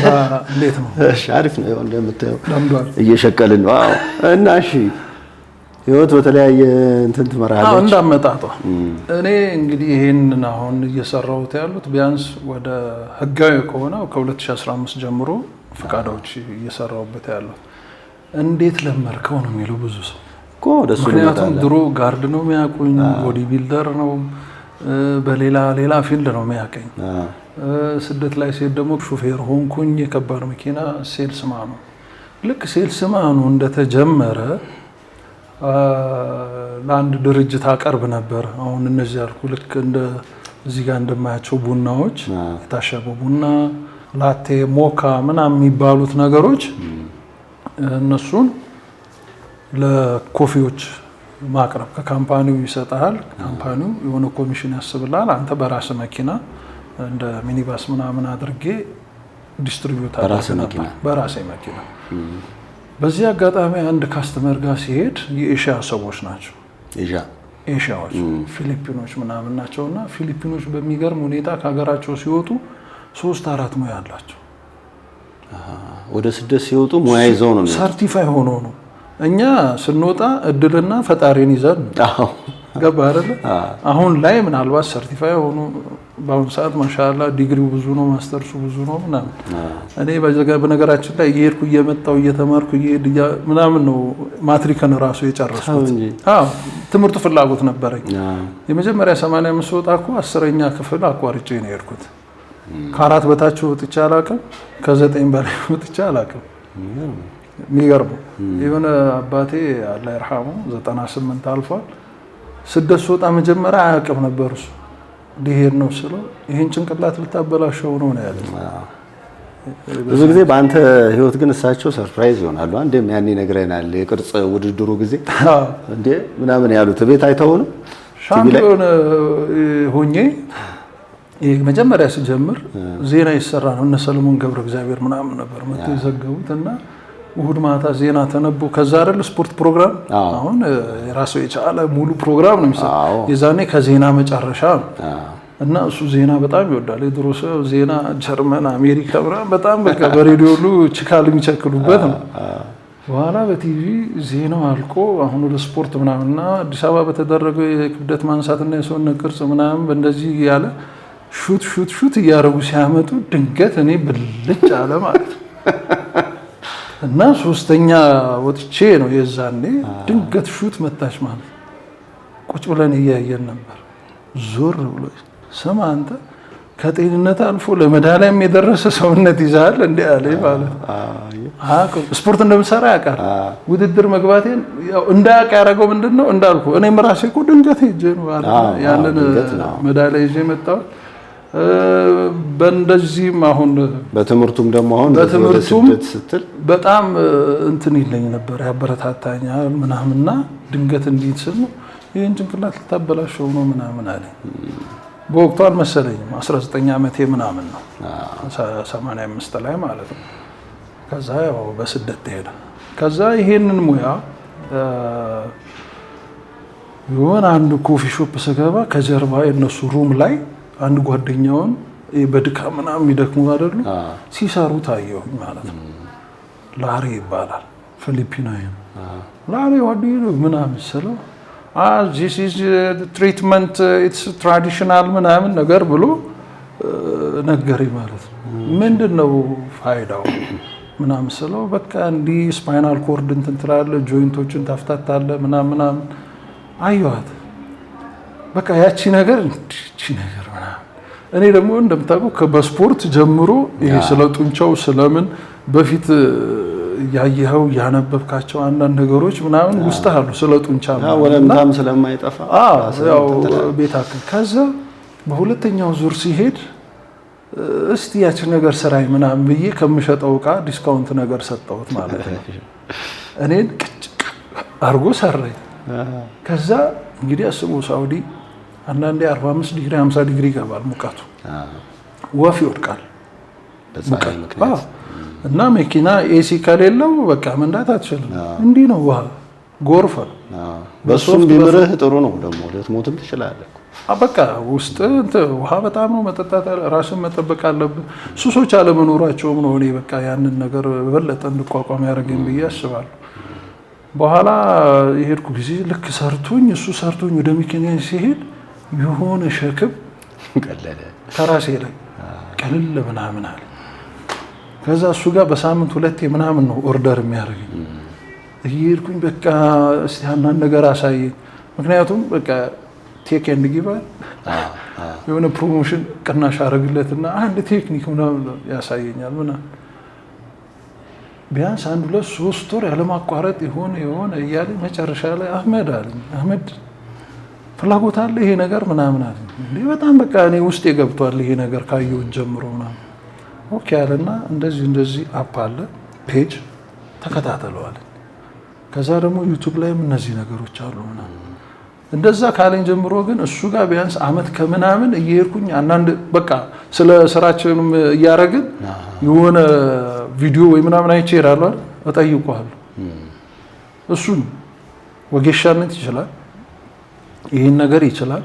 ስራ እንዴት ነው? እሺ አሪፍ ነው እንደምታየው ለምዷል እየሸቀልን ነው አዎ እና እሺ ህይወት በተለያየ እንትን ትመራለች እንዳመጣጧ እኔ እንግዲህ ይሄንን አሁን እየሰራሁት ያሉት ቢያንስ ወደ ህጋዊ ከሆነ ከ2015 ጀምሮ ፍቃዶች እየሰራሁበት ያለው እንዴት ለመርከው ነው የሚለው ብዙ ሰው እኮ ደስ ምክንያቱም ድሮ ጋርድ ነው የሚያውቁኝ ቦዲ ቢልደር ነው በሌላ ፊልድ ነው የሚያውቀኝ ስደት ላይ ሲሄድ ደግሞ ሹፌር ሆንኩኝ የከባድ መኪና ሴልስማኑ ልክ ሴልስማኑ እንደተጀመረ ለአንድ ድርጅት አቀርብ ነበር አሁን እነዚህ ያልኩ ልክ እንደ እዚህ ጋር እንደማያቸው ቡናዎች የታሸገ ቡና ላቴ ሞካ ምናምን የሚባሉት ነገሮች እነሱን ለኮፊዎች ማቅረብ ከካምፓኒው ይሰጣል ካምፓኒው የሆነ ኮሚሽን ያስብላል አንተ በራስ መኪና እንደ ሚኒባስ ምናምን አድርጌ ዲስትሪቢዩት አድርገህ በራሴ መኪና በዚህ አጋጣሚ አንድ ካስተመር ጋር ሲሄድ የኤሽያ ሰዎች ናቸው ኤሽያዎች ፊሊፒኖች ምናምን ናቸውና ፊሊፒኖች በሚገርም ሁኔታ ከሀገራቸው ሲወጡ 3-4 ሙያ አላቸው ወደ ስደት ሲወጡ ሙያ ይዘው ነው ሰርቲፋይ ሆኖ ነው እኛ ስንወጣ እድልና ፈጣሪን ይዘን ገባ አይደል አሁን ላይ ምናልባት ሰርቲፋይ ሆኖ በአሁን ሰዓት ማሻአላ ዲግሪው ብዙ ነው ማስተርሱ ብዙ ነው ምናምን እኔ በነገራችን ላይ እየሄድኩ እየመጣሁ እየተማርኩ ምናምን ነው ማትሪክን ራሱ የጨረስኩት ትምህርቱ ፍላጎት ነበረኝ የመጀመሪያ 85 ወጣ እኮ 10ኛ ክፍል አቋርጬ ነው የሄድኩት ከአራት በታች ወጥቼ አላውቅም ከ9 በላይ ወጥቼ አላውቅም የሚገርመው የሆነ አባቴ አላህ ይርሐሙ 98 አልፏል ስደት ወጣ መጀመሪያ አያውቅም ነበር እሱ ሊሄድ ነው ስለው ይሄን ጭንቅላት ልታበላሸው ነው ያለው ብዙ ጊዜ በአንተ ህይወት ግን እሳቸው ሰርፕራይዝ ይሆናሉ አንዴም ያኔ ነግረናል የቅርጽ ውድድሩ ጊዜ እንዴ ምናምን ያሉት ቤት አይተው ነው ሻምፒዮን ሆኜ መጀመሪያ ሲጀምር ዜና ይሰራ ነው እነ ሰለሞን ገብረ እግዚአብሔር ምናምን ነበር መጥቶ ይዘገቡትና እሁድ ማታ ዜና ተነቦ ከዛ አይደል ስፖርት ፕሮግራም አሁን የራሱ የቻለ ሙሉ ፕሮግራም ነው የሚሰራው የዛኔ ከዜና መጨረሻ እና እሱ ዜና በጣም ይወዳል የድሮ ሰው ዜና ጀርመን አሜሪካ በጣም በቃ በሬዲዮ ሁሉ ችካል የሚቸክሉበት ነው በኋላ በቲቪ ዜናው አልቆ አሁን ወደ ስፖርት ምናምንና አዲስ አበባ በተደረገው የክብደት ማንሳትና የሰውነት ቅርጽ ምናምን በእንደዚህ ያለ ሹት እያደረጉ ሲያመጡ ድንገት እኔ ብልጭ አለ ማለት እና ሶስተኛ ወጥቼ ነው የዛኔ ድንገት ሹት መታች ማለት ቁጭ ብለን እያየን ነበር ዞር ብሎ ስማ አንተ ከጤንነት አልፎ ለመዳሊያም የደረሰ ሰውነት ይዛል እንዴ አለኝ ማለት ስፖርት እንደምሰራ ያውቃል ውድድር መግባቴን ያው እንዳያውቅ ያደረገው ምንድነው እንዳልኩ እኔም ራሴ እኮ ድንገት ሄጄ ነው ያንን መዳሊያ ይዤ መጣሁ በእንደዚህም አሁን በትምህርቱም ደግሞ አሁን በትምህርቱም በጣም እንትን ይለኝ ነበር ያበረታታኛል ምናምንና ድንገት እንዴት ስል ነው ይሄን ጭንቅላት ልታበላሸው ነው ምናምን አለ በወቅቱ አልመሰለኝም 19 ዓመቴ ምናምን ነው 85 ላይ ማለት ነው ከዛ ያው በስደት ተሄደ ከዛ ይሄንን ሙያ የሆነ አንድ ኮፊ ሾፕ ስገባ ከጀርባ የነሱ ሩም ላይ አንድ ጓደኛውን በድካም ምናምን የሚደክሙ አይደሉ ሲሰሩ ታየው ማለት ነው ላሪ ይባላል ፊሊፒናዊ ነው ላሪ ወዲህ ምናምን ስለው this is treatment it's traditional ምናምን ነገር ብሎ ነገረኝ ማለት ነው ምንድነው ፋይዳው ምናምን ስለው በቃ እንዲ ስፓይናል ኮርድ እንትን ትላለህ ጆይንቶችን ታፍታታለህ ምናምን አየዋት በቃ ያቺ ነገር ምናምን እኔ ደግሞ እንደምታውቀው በስፖርት ጀምሮ ይሄ ስለ ጡንቻው ስለምን በፊት ያየኸው ያነበብካቸው አንዳንድ ነገሮች ምናምን ውስጥ አሉ ስለ ጡንቻ ወለምታም ስለማይጠፋ ያው ቤታክ ከዛ በሁለተኛው ዙር ሲሄድ እስቲ ያቺ ነገር ስራይ ምናምን ብዬ ከምሸጠው ዕቃ ዲስካውንት ነገር ሰጠሁት ማለት ነው እኔን አርጎ ሰራኝ ከዛ እንግዲህ አስቡ ሳውዲ አንዳንዴ 45 ዲግሪ 50 ዲግሪ ይገባል ሙቀቱ ወፍ ይወድቃል በፀሐይ ምክንያት እና መኪና ኤሲ ከሌለው በቃ መንዳት አትችልም እንዲህ ነው ውሃ ጎርፍ ነው። በሱም ቢምርህ ጥሩ ነው ደግሞ ልትሞትም ትችላለህ። በቃ ውስጥ ውሃ በጣም ነው መጠጣት፣ ራስን መጠበቅ አለብህ። ሱሶች አለመኖራቸውም ነው እኔ በቃ ያንን ነገር በበለጠ እንድቋቋም ያደረገኝ ብዬ አስባለሁ። በኋላ የሄድኩ ጊዜ ልክ እሱ ሰርቶኝ ወደ መኪና ሲሄድ የሆነ ሸክም ከራሴ ላይ ቀልል ምናምን አለ። ከዛ እሱ ጋር በሳምንት 2 ምናምን ነው ኦርደር የሚያደርገኝ። እየሄድኩኝ በቃ እስቲ አንዳንድ ነገር አሳየኝ። ምክንያቱም በቃ ቴክ ኤንድ ጊቭ የሆነ ፕሮሞሽን ቅናሽ አደረግለትና አንድ ቴክኒክ ምናምን ያሳየኛል ምናምን ቢያንስ 1 2 3 ወር ያለማቋረጥ የሆነ እያለ መጨረሻ ላይ አህመድ አለኝ። አህመድ ፍላጎት አለ ይሄ ነገር ምናምን አለኝ። እንዴ በጣም በቃ እኔ ውስጤ ገብቷል ይሄ ነገር ካየሁት ጀምሮ ምናምን። ኦኬ አለና እንደዚህ አፕ አለ ፔጅ ተከታተለዋል። ከዛ ደግሞ ዩቲዩብ ላይም እነዚህ ነገሮች አሉ ምናምን እንደዛ ካለኝ ጀምሮ ግን እሱ ጋር ቢያንስ አመት ከምናምን እየሄድኩኝ አንዳንድ በቃ ስለ ስራችንም እያደረግን የሆነ ቪዲዮ ወይ ምናምን አይቼ እሄዳለሁ፣ እጠይቀዋለሁ። እሱን ወጌሻነት ይችላል፣ ይህን ነገር ይችላል፣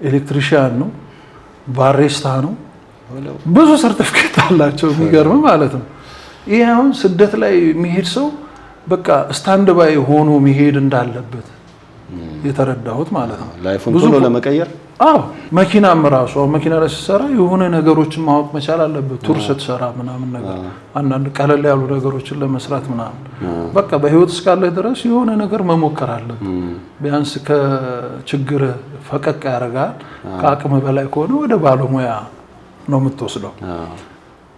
ኤሌክትሪሽያን ነው፣ ባሬስታ ነው፣ ብዙ ሰርቲፊኬት አላቸው። የሚገርም ማለት ነው። ይሄ አሁን ስደት ላይ የሚሄድ ሰው በቃ ስታንድ ባይ ሆኖ መሄድ እንዳለበት የተረዳሁት ማለት ነው። ላይፉን ቶሎ ለመቀየር መኪናም ራሱ መኪና ላይ ስትሰራ የሆነ ነገሮችን ማወቅ መቻል አለበት። ቱር ስትሰራ ምናምን ነገር አንዳንድ ቀለል ያሉ ነገሮችን ለመስራት ምናምን በቃ በህይወት እስካለ ድረስ የሆነ ነገር መሞከር አለበት። ቢያንስ ከችግር ፈቀቅ ያደርጋል። ከአቅም በላይ ከሆነ ወደ ባለሙያ ነው የምትወስደው።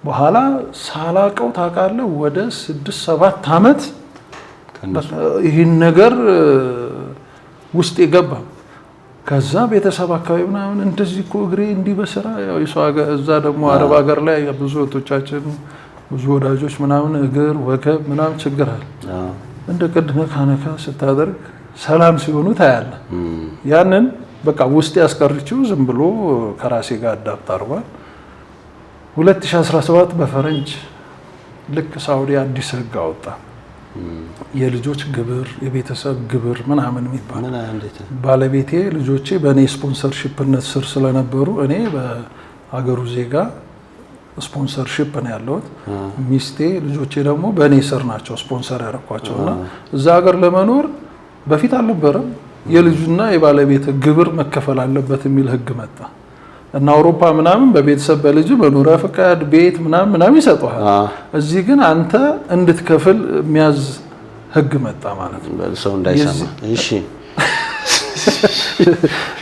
በኋላ ሳላቀው ታውቃለህ ወደ 6-7 ዓመት ይህን ነገር ውስጥ የገባ ከዛ ቤተሰብ አካባቢ ምናምን እንደዚህ እኮ እግሬ እንዲህ በስራ ያው እዛ ደግሞ አረብ ሀገር ላይ ብዙ እህቶቻችን ብዙ ወዳጆች ምናምን እግር ወገብ ምናምን ችግር አለ። እንደ ቅድ ነካ ስታደርግ ሰላም ሲሆኑ ታያለ። ያንን በቃ ውስጥ ያስቀርችው ዝም ብሎ ከራሴ ጋር አዳፕት አድርጓል። 2017 በፈረንጅ ልክ ሳውዲ አዲስ ህግ አወጣ። የልጆች ግብር የቤተሰብ ግብር ምናምን የሚባል ባለቤቴ ልጆቼ በእኔ ስፖንሰርሺፕነት ስር ስለነበሩ እኔ በሀገሩ ዜጋ ስፖንሰርሺፕ ነው ያለሁት። ሚስቴ ልጆቼ ደግሞ በእኔ ስር ናቸው ስፖንሰር ያደረኳቸው እና እዛ ሀገር ለመኖር በፊት አልነበረም የልጁና የባለቤት ግብር መከፈል አለበት የሚል ህግ መጣ እና አውሮፓ ምናምን በቤተሰብ በልጅ መኖሪያ ፈቃድ ቤት ምናምን ይሰጡሃል። እዚህ ግን አንተ እንድትከፍል የሚያዝ ህግ መጣ ማለት ነው። ሰው እንዳይሰማ እሺ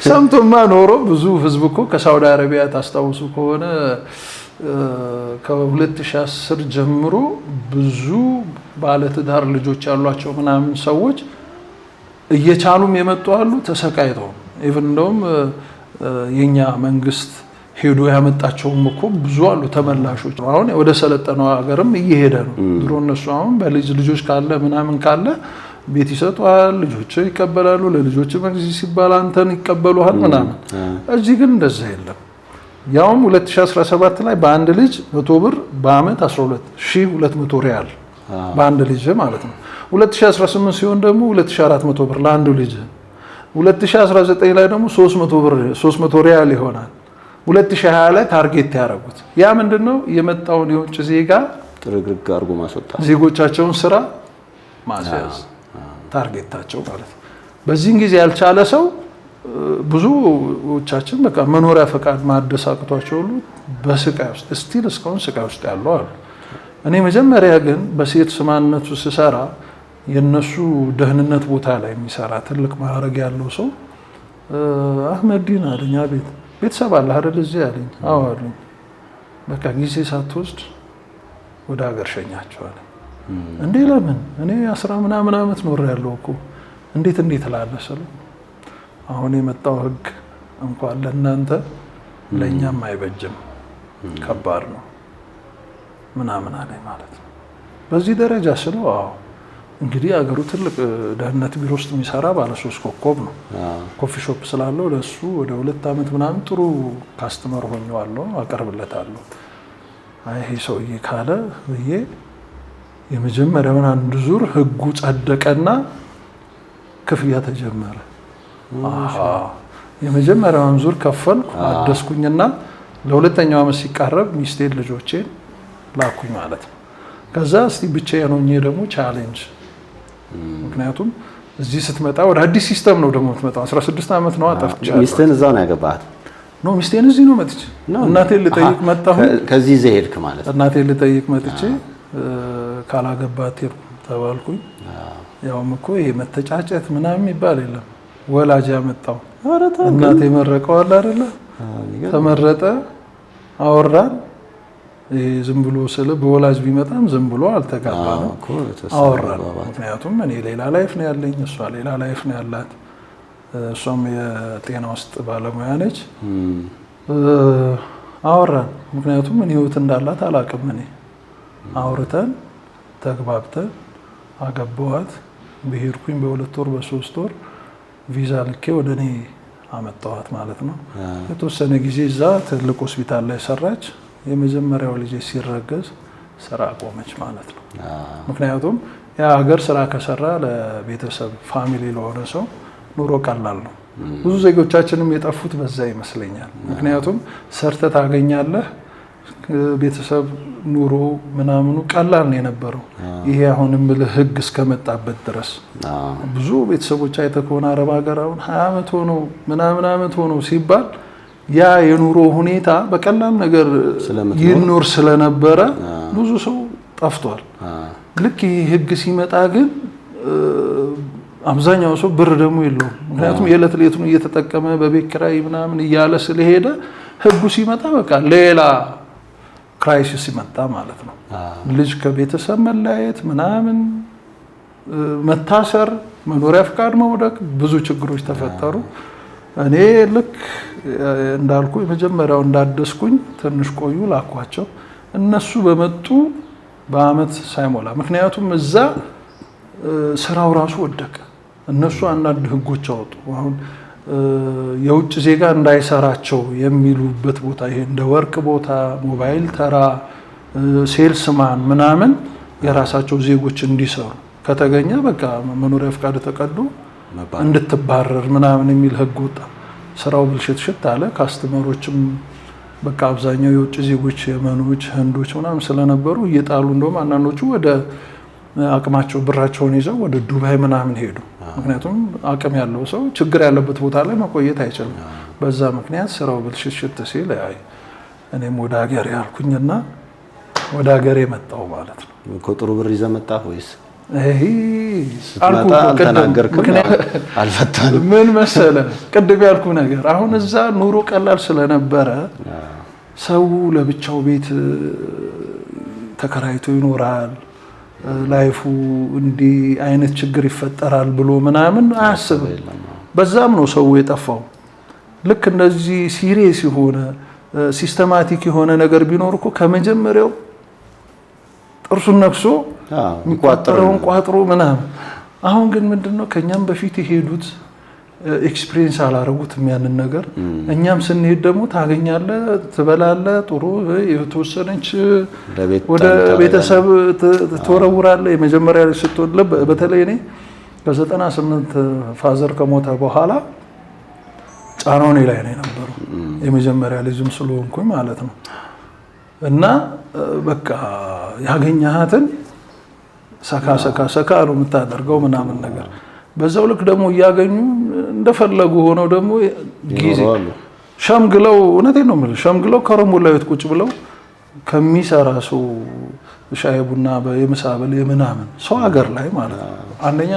ሰምቶማ ኖሮ ብዙ ህዝብ እኮ ከሳውዲ አረቢያ ታስታውሱ ከሆነ ከ2010 ጀምሮ ብዙ ባለትዳር ልጆች ያሏቸው ምናምን ሰዎች እየቻሉም የመጡ አሉ፣ ተሰቃይተው ኢቭን እንደውም የኛ መንግስት ሄዶ ያመጣቸውም እኮ ብዙ አሉ ተመላሾች። አሁን ወደ ሰለጠነው ሀገርም እየሄደ ነው። ድሮ እነሱ አሁን ልጆች ካለ ምናምን ካለ ቤት ይሰጧል፣ ልጆች ይቀበላሉ፣ ለልጆች መግዚት ሲባል አንተን ይቀበሉሃል ምናምን። እዚህ ግን እንደዛ የለም። ያውም 2017 ላይ በአንድ ልጅ 100 ብር በአመት 12200 ሪያል በአንድ ልጅ ማለት ነው። 2018 ሲሆን ደግሞ 2400 ብር ለአንዱ ልጅ 2019 ላይ ደግሞ 300 ሪያል ይሆናል። 2020 ላይ ታርጌት ያደረጉት ያ ምንድነው? የመጣውን የውጭ ዜጋ ጥርግርግ አድርጎ ማስወጣት፣ ዜጎቻቸውን ስራ ማስያዝ ታርጌታቸው ማለት ነው። በዚህን ጊዜ ያልቻለ ሰው ብዙዎቻችን በቃ መኖሪያ ፈቃድ ማደስ አቅቷቸው ሁሉ በስቃይ ውስጥ ስቲል እስካሁን ስቃይ ውስጥ ያለው አሉ። እኔ መጀመሪያ ግን በሴት ስማነቱ ስሰራ የነሱ ደህንነት ቦታ ላይ የሚሰራ ትልቅ ማዕረግ ያለው ሰው አህመዲን አለኝ። አቤት ቤተሰብ አለ አይደል እዚህ አለኝ። አዎ አለኝ። በቃ ጊዜ ሳትወስድ ወደ ሀገር ሸኛቸዋል። እንዴ ለምን? እኔ 10 ምናምን ዓመት ኖሬያለሁ እኮ እንዴት ላለሰለ አሁን የመጣው ህግ እንኳን ለእናንተ ለእኛም አይበጅም፣ ከባድ ነው ምናምን አለኝ ማለት ነው። በዚህ ደረጃ ስለው አዎ እንግዲህ አገሩ ትልቅ ደህንነት ቢሮ ውስጥ የሚሰራ ባለ 3 ኮከብ ነው። ኮፊ ሾፕ ስላለው ለሱ ወደ 2 ዓመት ምናምን ጥሩ ካስተመር ሆኜዋለሁ፣ አቀርብለታለሁ። አይ ይሄ ሰውዬ ካለ ብዬ የመጀመሪያውን አንድ ዙር ህጉ ጸደቀና ክፍያ ተጀመረ። የመጀመሪያውን ዙር ከፈልኩ አደስኩኝና ለሁለተኛው ዓመት ሲቃረብ ሚስቴን ልጆቼን ላኩኝ ማለት ነው። ከዛ እስቲ ብቻዬን ሆኜ ደግሞ ቻሌንጅ፣ ምክንያቱም እዚህ ስትመጣ ወደ አዲስ ሲስተም ነው ደግሞ የምትመጣው። 16 ዓመት ነው አጠፍቻለሁ። ሚስቴን እዛው ነው ያገባሃት? ኖ ሚስቴን እዚህ ነው መጥቼ እናቴን ልጠይቅ መጣሁ። ከዚህ ይዘህ ሄድክ ማለት ነው? እናቴን ልጠይቅ መጥቼ ካላገባት ሄድኩ ተባልኩኝ። ያውም እኮ ይሄ መተጫጨት ምናምን የሚባል የለም። ወላጅ ያመጣው እናቴ መረቀዋል አይደለ? ተመረጠ፣ አወራን። ዝም ብሎ ስለ በወላጅ ቢመጣም ዝም ብሎ አልተጋባንም፣ አወራን። ምክንያቱም እኔ ሌላ ላይፍ ነው ያለኝ፣ እሷ ሌላ ላይፍ ነው ያላት። እሷም የጤና ውስጥ ባለሙያ ነች። አወራን፣ ምክንያቱም ምን ህይወት እንዳላት አላውቅም። እኔ አውርተን ተግባብተን አገባኋት። በሄድኩኝ በ2 ወር በ3 ወር ቪዛ ልኬ ወደ እኔ አመጣኋት ማለት ነው። የተወሰነ ጊዜ እዛ ትልቅ ሆስፒታል ላይ ሰራች። የመጀመሪያው ልጅ ሲረገዝ ስራ ቆመች ማለት ነው። ምክንያቱም ያ ሀገር ስራ ከሰራ ለቤተሰብ ፋሚሊ ለሆነ ሰው ኑሮ ቀላል ነው። ብዙ ዜጎቻችንም የጠፉት በዛ ይመስለኛል። ምክንያቱም ሰርተህ ታገኛለህ፣ ቤተሰብ ኑሮ ምናምኑ ቀላል ነው የነበረው። ይሄ አሁንም ህግ እስከመጣበት ድረስ ብዙ ቤተሰቦች አይተህ ከሆነ አረብ ሀገር አሁን 20 ዓመት ሆነው ምናምን ዓመት ሆነው ሲባል ያ የኑሮ ሁኔታ በቀላል ነገር ይኖር ስለነበረ ብዙ ሰው ጠፍቷል። ልክ ይህ ህግ ሲመጣ ግን አብዛኛው ሰው ብር ደግሞ የለውም። ምክንያቱም የዕለት ሌቱን እየተጠቀመ በቤት ኪራይ ምናምን እያለ ስለሄደ ህጉ ሲመጣ በቃ ሌላ ክራይሲስ ሲመጣ ማለት ነው። ልጅ ከቤተሰብ መለያየት ምናምን፣ መታሰር፣ መኖሪያ ፍቃድ መውደቅ፣ ብዙ ችግሮች ተፈጠሩ። እኔ ልክ እንዳልኩ የመጀመሪያው እንዳደስኩኝ ትንሽ ቆዩ፣ ላኳቸው። እነሱ በመጡ በአመት ሳይሞላ፣ ምክንያቱም እዛ ስራው ራሱ ወደቀ። እነሱ አንዳንድ ህጎች አወጡ። አሁን የውጭ ዜጋ እንዳይሰራቸው የሚሉበት ቦታ ይሄ እንደ ወርቅ ቦታ፣ ሞባይል ተራ፣ ሴልስማን ምናምን የራሳቸው ዜጎች እንዲሰሩ ከተገኘ በቃ መኖሪያ ፍቃድ ተቀዶ እንድትባረር ምናምን የሚል ህግ ወጣ። ስራው ብልሽት አለ። ካስተመሮችም በቃ አብዛኛው የውጭ ዜጎች የመኖች፣ ህንዶች ምናምን ስለነበሩ እየጣሉ እንደውም አንዳንዶቹ ወደ አቅማቸው ብራቸውን ይዘው ወደ ዱባይ ምናምን ሄዱ። ምክንያቱም አቅም ያለው ሰው ችግር ያለበት ቦታ ላይ መቆየት አይችልም። በዛ ምክንያት ስራው ብልሽት ሲል እኔም ወደ ሀገሬ ያልኩኝና ወደ ሀገሬ መጣሁ ማለት ነው። ጥሩ ብር ይዘህ መጣህ ወይስ? አልፈታንም። ምን መሰለህ ቅድም ያልኩ ነገር አሁን እዛ ኑሮ ቀላል ስለነበረ ሰው ለብቻው ቤት ተከራይቶ ይኖራል። ላይፉ እንዲህ አይነት ችግር ይፈጠራል ብሎ ምናምን አያስብም። በዛም ነው ሰው የጠፋው። ልክ እንደዚህ ሲሪየስ የሆነ ሲስተማቲክ የሆነ ነገር ቢኖር እኮ ከመጀመሪያው ጥርሱን ነክሶ የሚቋጠረውን ቋጥሮ ምናምን። አሁን ግን ምንድነው ከኛም በፊት የሄዱት ኤክስፒሪየንስ አላረጉትም ያንን ነገር። እኛም ስንሄድ ደግሞ ታገኛለህ፣ ትበላለህ፣ ጥሩ የተወሰነች ወደ ቤተሰብ ትወረውራለህ። የመጀመሪያ ልጅ ስትወልድ በተለይ እኔ ከ98 ፋዘር ከሞተ በኋላ ጫናው እኔ ላይ ነው የነበረው፣ የመጀመሪያ ልጅም ስለሆንኩኝ ማለት ነው። እና በቃ ያገኘሃትን ሰካ ነው የምታደርገው ምናምን ነገር። በዛው ልክ ደግሞ እያገኙ እንደፈለጉ ሆነው ደግሞ ጊዜ ሸምግለው፣ እውነቴን ነው የምልህ፣ ሸምግለው ከረሙላ ቤት ቁጭ ብለው ከሚሰራ ሰው ሻይ ቡና የምሳ በል የምናምን ሰው ሀገር ላይ ማለት ነው። አንደኛ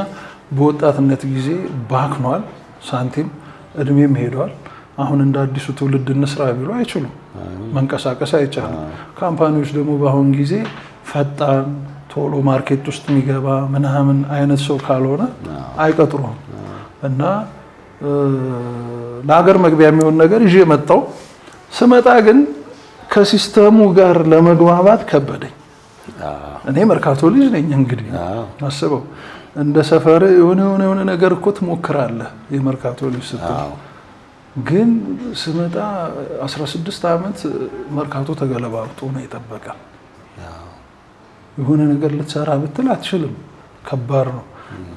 በወጣትነት ጊዜ ባክኗል ሳንቲም፣ እድሜም ሄዷል። አሁን እንደ አዲሱ ትውልድ እንስራ ቢሉ አይችሉም፣ መንቀሳቀስ አይቻልም። ካምፓኒዎች ደግሞ በአሁን ጊዜ ፈጣን ቶሎ ማርኬት ውስጥ የሚገባ ምናምን አይነት ሰው ካልሆነ አይቀጥሩም። እና ለሀገር መግቢያ የሚሆን ነገር ይዤ መጣሁ። ስመጣ ግን ከሲስተሙ ጋር ለመግባባት ከበደኝ። እኔ መርካቶ ልጅ ነኝ። እንግዲህ አስበው፣ እንደ ሰፈር የሆነ ነገር እኮ ትሞክራለህ የመርካቶ ልጅ ስትል። ግን ስመጣ 16 ዓመት መርካቶ ተገለባብጦ ነው የጠበቀ። የሆነ ነገር ልትሰራ ብትል አትችልም፣ ከባድ ነው።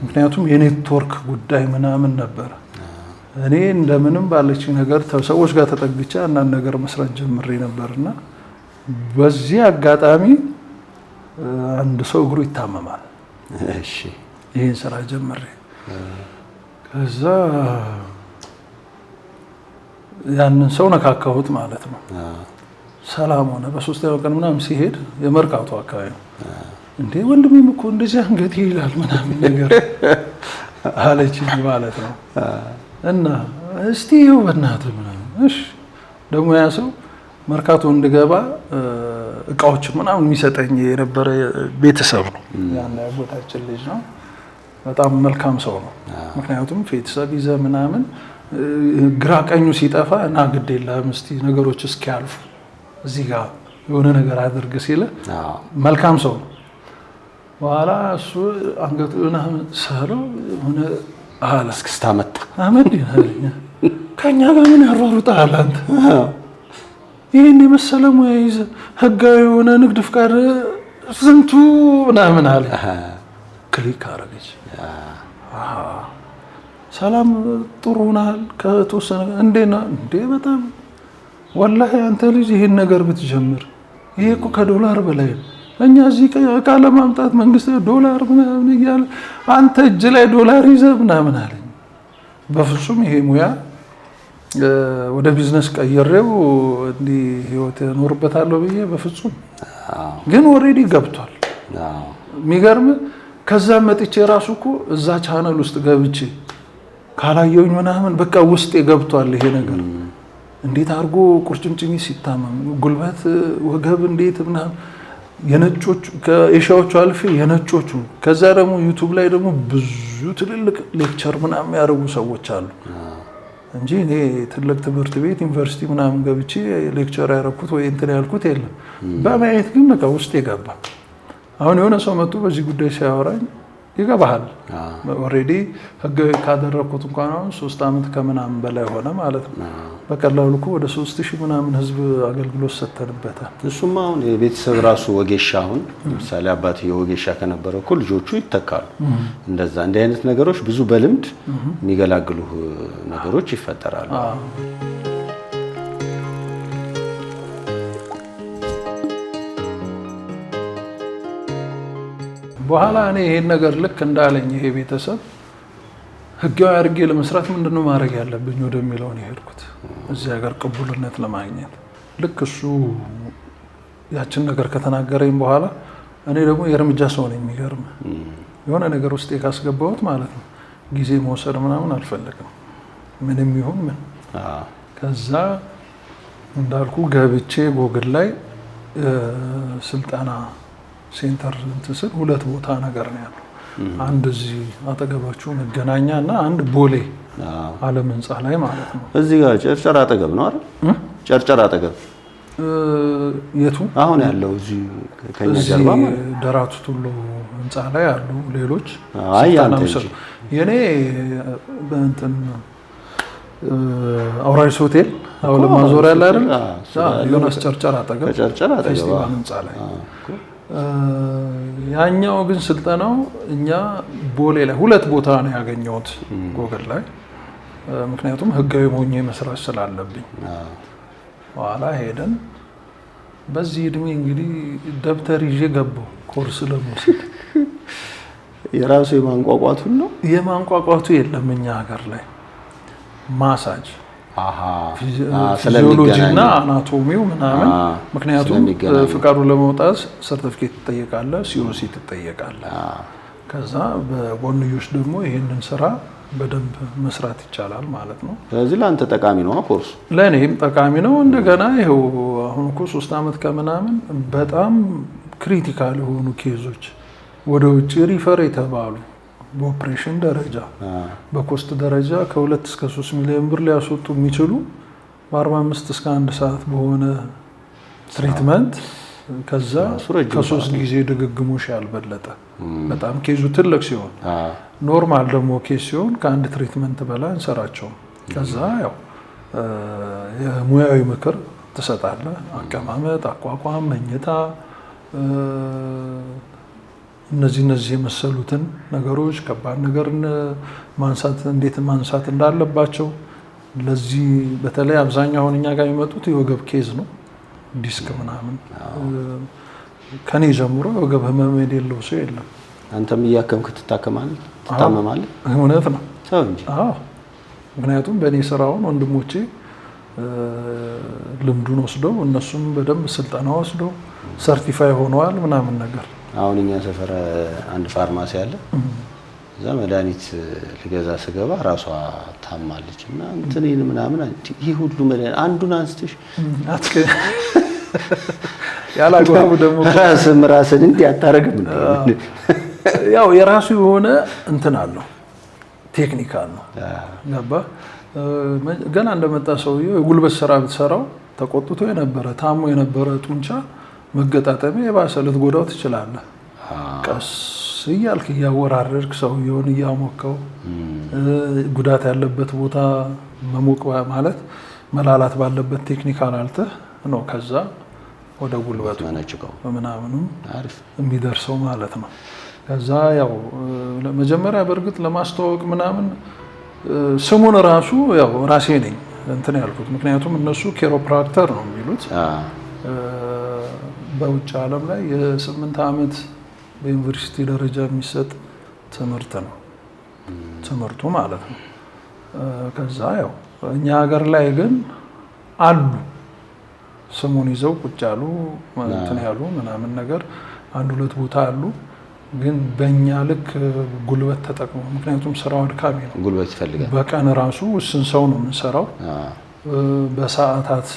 ምክንያቱም የኔትወርክ ጉዳይ ምናምን ነበር። እኔ እንደምንም ባለች ነገር ሰዎች ጋር ተጠግቼ አንዳንድ ነገር መስራት ጀምሬ ነበርና በዚህ አጋጣሚ አንድ ሰው እግሩ ይታመማል። እሺ ይሄን ስራ ጀምሬ ከዛ ያንን ሰው ነካካሁት ማለት ነው። ሰላም ሆነ። በሶስተኛው ቀን ምናምን ሲሄድ የመርካቶ አካባቢ ነው እንዴ ወንድሜም እኮ እንደዚህ አንገቴ ይላል ምናምን ነገር አለችኝ ማለት ነው። እና እስቲ ይኸው በእናትህ ምናምን እሺ። ደግሞ ያ ሰው መርካቶ እንድገባ እቃዎችን ምናምን የሚሰጠኝ የነበረ ቤተሰብ ነው። ያን ያጎታችን ልጅ ነው። በጣም መልካም ሰው ነው። ምክንያቱም ቤተሰብ ይዘህ ምናምን ግራ ቀኙ ሲጠፋ እና ግድ የለህም እስቲ ነገሮች እስኪያልፉ እዚህ ጋር የሆነ ነገር አድርግ ሲለ መልካም ሰው ነው። በኋላ እሱ አንገቱ ምናምን ሰለው ሆነ አለ እስክስታ መጣ አመድ ከኛ ጋር ምን ያሯሩጣል አንተ? ይህን የመሰለ ሙያ ይዘህ ህጋዊ የሆነ ንግድ ፍቃድ ስንቱ ምናምን አለ። ክሊክ አረገች። ሰላም ጥሩ ናል ከተወሰነ እንዴ በጣም ወላሂ አንተ ልጅ ይሄን ነገር ብትጀምር ይሄ እኮ ከዶላር በላይ ነው። እኛ እዚህ እቃ ለማምጣት መንግስት ዶላር ምናምን እያለ አንተ እጅ ላይ ዶላር ይዘህ ምናምን አለኝ። በፍጹም ይሄ ሙያ ወደ ቢዝነስ ቀይሬው እንዲህ ህይወት እኖርበታለሁ ብዬ በፍጹም ግን ኦልሬዲ ገብቷል። የሚገርም ከዛ መጥቼ ራሱ እኮ እዛ ቻናል ውስጥ ገብቼ ካላየውኝ ምናምን በቃ ውስጤ ገብቷል ይሄ ነገር። እንዴት አድርጎ ቁርጭምጭሚ ሲታመም ጉልበት ወገብ እንዴት ምናምን የነጮቹ ከኤሻዎቹ አልፌ የነጮቹ ከዛ ደግሞ ዩቲዩብ ላይ ደግሞ ብዙ ትልልቅ ሌክቸር ምናምን ያደርጉ ሰዎች አሉ እንጂ እኔ ትልቅ ትምህርት ቤት ዩኒቨርሲቲ ምናምን ገብቼ ሌክቸር ያደረኩት ወይ እንትን ያልኩት የለም። በማየት ግን በቃ ውስጥ ይገባ። አሁን የሆነ ሰው መጥቶ በዚህ ጉዳይ ሲያወራኝ ይገባሃል። ኦልሬዲ ህጋዊ ካደረኩት እንኳን አሁን 3 ዓመት ከምናምን በላይ ሆነ ማለት ነው። በቀላሉ እኮ ወደ 3000 ምናምን ህዝብ አገልግሎት ሰጥተንበታል። እሱማ አሁን የቤተሰብ ራሱ ወጌሻ አሁን ለምሳሌ አባትዬ ወጌሻ ከነበረ እኮ ልጆቹ ይተካሉ። እንደዛ እንዲህ አይነት ነገሮች ብዙ በልምድ የሚገላግሉ ነገሮች ይፈጠራሉ። በኋላ እኔ ይሄን ነገር ልክ እንዳለኝ ይሄ ቤተሰብ ህጋዊ አድርጌ ለመስራት ምንድነው ማድረግ ያለብኝ ወደሚለው ነው የሄድኩት። እዚህ ሀገር ቅቡልነት ለማግኘት ልክ እሱ ያችን ነገር ከተናገረኝ በኋላ እኔ ደግሞ የእርምጃ ሰው ነኝ። የሚገርም የሆነ ነገር ውስጥ ካስገባሁት ማለት ነው ጊዜ መውሰድ ምናምን አልፈልግም። ምንም ይሁን ምን ከዛ እንዳልኩ ገብቼ ጎግል ላይ ስልጠና ሴንተር እንትስል 2 ቦታ ነገር ነው ያለው። አንድ እዚህ አጠገባችሁ መገናኛ እና አንድ ቦሌ ዓለም ህንፃ ላይ ማለት ነው። እዚህ ጋር ጨርጨር አጠገብ ነው አይደል? ጨርጨር አጠገብ የቱ አሁን ያለው እዚህ ከኛ ጀርባ ማለት ደራቱ ቱሉ ህንፃ ላይ አሉ ሌሎች። አይ አንተ የኔ በእንትን አውራሪስ ሆቴል አሁን ማዞሪያ ላይ አይደል? ዮናስ ጨርጨር አጠገብ ጨርጨር አጠገብ ፌስቲቫል ህንፃ ላይ ያኛው ግን ስልጠናው እኛ ቦሌ ላይ 2 ቦታ ነው ያገኘሁት ጎግል ላይ። ምክንያቱም ህጋዊ ሆኜ መስራት ስላለብኝ በኋላ ሄደን በዚህ እድሜ እንግዲህ ደብተር ይዤ ገባሁ ኮርስ ለመውሰድ። የራሱ የማንቋቋቱን ነው የማንቋቋቱ የለም እኛ ሀገር ላይ ማሳጅ ስለሚገናኝ ፊዚዮሎጂና አናቶሚው ምናምን። ምክንያቱም ፍቃዱን ለማውጣት ሰርቲፊኬት ትጠየቃለህ፣ ሲኦሲ ትጠየቃለህ። ከዛ በጎንዮሽ ደግሞ ይሄንን ስራ በደንብ መስራት ይቻላል ማለት ነው። ስለዚህ ለአንተ ጠቃሚ ነው ኮርሱ። ለእኔም ጠቃሚ ነው። እንደገና ይኸው አሁን እኮ 3 ዓመት ከምናምን በጣም ክሪቲካል የሆኑ ኬዞች ወደ ውጭ ሪፈር የተባሉ በኦፕሬሽን ደረጃ በኮስት ደረጃ ከ2 እስከ 3 ሚሊዮን ብር ሊያስወጡ የሚችሉ በ45 እስከ 1 ሰዓት በሆነ ትሪትመንት ከዛ ከ3 ጊዜ ድግግሞሽ ያልበለጠ በጣም ኬዙ ትልቅ ሲሆን፣ ኖርማል ደግሞ ኬዝ ሲሆን ከአንድ ትሪትመንት በላይ እንሰራቸው። ከዛ ያው የሙያዊ ምክር ትሰጣለህ። አቀማመጥ፣ አቋቋም፣ መኝታ እነዚህ የመሰሉትን ነገሮች ከባድ ነገር እንዴት ማንሳት እንዳለባቸው ለዚህ በተለይ አብዛኛውን እኛ ጋር የሚመጡት የወገብ ኬዝ ነው። ዲስክ ምናምን ከኔ ጀምሮ የወገብ ህመም የሌለው ሰው የለም። አንተም እያከምክ ትታመማለህ? እውነት ነው። ሰው እንጂ ምክንያቱም በእኔ ስራውን ወንድሞቼ ልምዱን ወስደው እነሱም በደንብ ስልጠና ወስደው ሰርቲፋይ ሆነዋል ምናምን ነገር። አሁን እኛ ሰፈር አንድ ፋርማሲ አለ። እዛ መድኃኒት ልገዛ ስገባ ራሷ ታማለች እና እንትኔን ምናምን ይሄ ሁሉ መድኃኒት አንዱን አንስተሽ ያላጓቡ ደግሞ ራስን እንዲህ አታረግም እንዴ? ያው የራሱ የሆነ እንትን አለው፣ ቴክኒካል ነው። ገባ ገና እንደመጣ ሰውዬው የጉልበት ስራ ብትሰራው ተቆጥቶ የነበረ ታሞ የነበረ ጡንቻ መገጣጠሚያ የባሰ ልትጎዳው ትችላለህ። ቀስ እያልክ እያወራረድክ ሰውየውን እያሞከው ጉዳት ያለበት ቦታ መሞቅ ማለት መላላት ባለበት ቴክኒካል አልተህ ነው ከዛ ወደ ጉልበቱ ምናምኑ የሚደርሰው ማለት ነው። ከዛ ያው መጀመሪያ በእርግጥ ለማስተዋወቅ ምናምን ስሙን ራሱ ያው ራሴ ነኝ እንትን ያልኩት፣ ምክንያቱም እነሱ ኬሮፕራክተር ነው የሚሉት። በውጭ ዓለም ላይ የ8 ዓመት በዩኒቨርሲቲ ደረጃ የሚሰጥ ትምህርት ነው ትምህርቱ ማለት ነው። ከዛ ያው እኛ ሀገር ላይ ግን አሉ ስሙን ይዘው ቁጭ ያሉ እንትን ያሉ ምናምን ነገር 1-2 ቦታ አሉ። ግን በእኛ ልክ ጉልበት ተጠቅሞ ምክንያቱም ስራው አድካሚ ነው፣ ጉልበት ይፈልጋል። በቀን ራሱ ውስን ሰው ነው የምንሰራው፣ በሰዓታት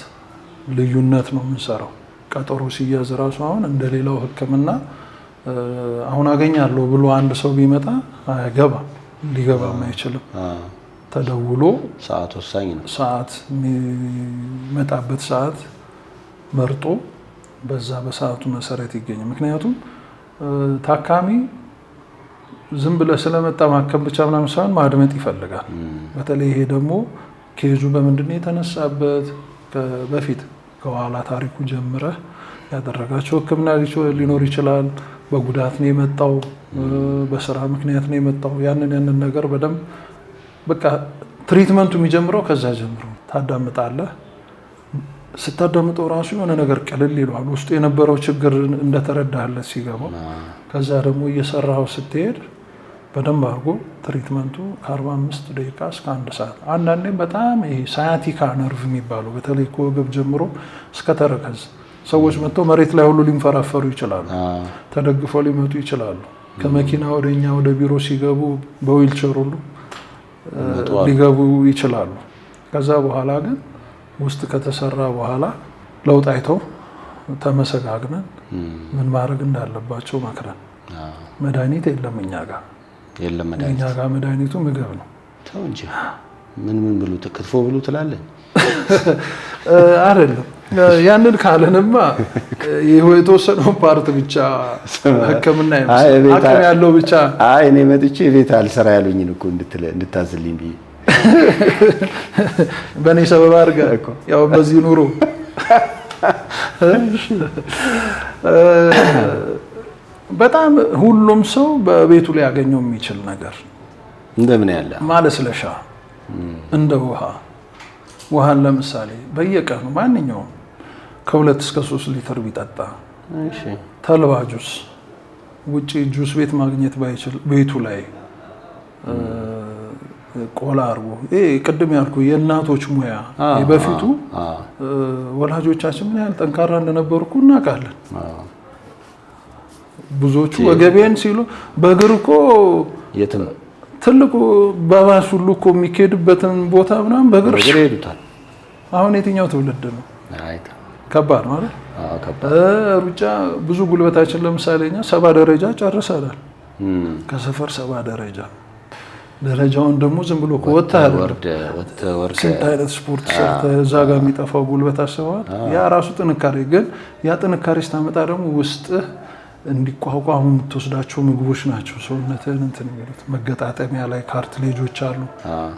ልዩነት ነው የምንሰራው። ቀጠሮ ሲያዝ ራሱ አሁን እንደሌላው ሕክምና አሁን አገኛለሁ ብሎ አንድ ሰው ቢመጣ አይገባም፣ ሊገባም አይችልም። ተደውሎ ሰዓት ወሳኝ ነው። ሰዓት የሚመጣበት ሰዓት መርጦ በዛ በሰዓቱ መሰረት ይገኛል። ምክንያቱም ታካሚ ዝም ብለህ ስለመጣ ማከም ብቻ ምናምን ሳይሆን ማድመጥ ይፈልጋል። በተለይ ይሄ ደግሞ ኬዙ በምንድነው የተነሳበት በፊት ከኋላ ታሪኩ ጀምረህ ያደረጋቸው ህክምና ሊኖር ይችላል። በጉዳት ነው የመጣው፣ በስራ ምክንያት ነው የመጣው። ያንን ነገር በደንብ በቃ ትሪትመንቱ የሚጀምረው ከዛ ጀምሮ ታዳምጣለህ። ስታዳምጠው ራሱ የሆነ ነገር ቅልል ይለዋል። ውስጡ የነበረው ችግር እንደተረዳህለት ሲገባው፣ ከዛ ደግሞ እየሰራው ስትሄድ በደንብ አድርጎ ትሪትመንቱ ከ45 ደቂቃ እስከ 1 ሰዓት። አንዳንዴ በጣም ይሄ ሳያቲካ ነርቭ የሚባለው በተለይ ከወገብ ጀምሮ እስከ ተረከዝ ሰዎች መጥተው መሬት ላይ ሁሉ ሊንፈራፈሩ ይችላሉ፣ ተደግፈው ሊመጡ ይችላሉ። ከመኪና ወደኛ ወደ ቢሮ ሲገቡ በዊልቸር ሁሉ ሊገቡ ይችላሉ። ከዛ በኋላ ግን ውስጥ ከተሰራ በኋላ ለውጥ አይተው ተመሰጋግነን ምን ማድረግ እንዳለባቸው መክረን። መድኃኒት የለም እኛ ጋር የለም። እኛ ጋር መድኃኒቱ ምግብ ነው። ተው እንጂ ምን ብሉ ክትፎ ብሉ ትላለህ? አይደለም። ያንን ካለንማ የተወሰነው ፓርት ብቻ ህክምና አቅም ያለው ብቻ። እኔ መጥቼ ቤት አልሰራ ያሉኝን እኮ እንድታዝልኝ ብዬ በእኔ ሰበብ አድርገህ ያው በዚህ ኑሮ በጣም ሁሉም ሰው በቤቱ ላይ ያገኘው የሚችል ነገር እንደምን ያለ ማለስለሻ እንደ ውሃን ለምሳሌ በየቀኑ ማንኛውም ከ2 እስከ 3 ሊትር ቢጠጣ፣ ተልባ ጁስ ውጪ ጁስ ቤት ማግኘት ባይችል ቤቱ ላይ ቆላ አርጎ ቅድም ያልኩ የእናቶች ሙያ በፊቱ ወላጆቻችን ምን ያህል ጠንካራ እንደነበሩ እኮ እናውቃለን። ብዙዎቹ ወገቤን ሲሉ በእግር እኮ የትም ትልቁ በባስ ሁሉ እኮ የሚካሄድበትን ቦታ ምናምን በእግር ይሄዱታል። አሁን የትኛው ትውልድ ነው? ከባድ ነው አይደል? ሩጫ ብዙ ጉልበታችን ለምሳሌ እኛ 70 ደረጃ ጨርሰናል። ከሰፈር 70 ደረጃውን ደግሞ ዝም ብሎ ከወጣ ስንት አይነት ስፖርት ሰርተህ እዛ ጋር የሚጠፋው ጉልበት አስበዋል። ያ ራሱ ጥንካሬ ግን ያ ጥንካሬ ስታመጣ ደግሞ ውስጥህ እንዲቋቋሙ የምትወስዳቸው ምግቦች ናቸው ሰውነትህን እንትን የሚሉት። መገጣጠሚያ ላይ ካርትሌጆች አሉ።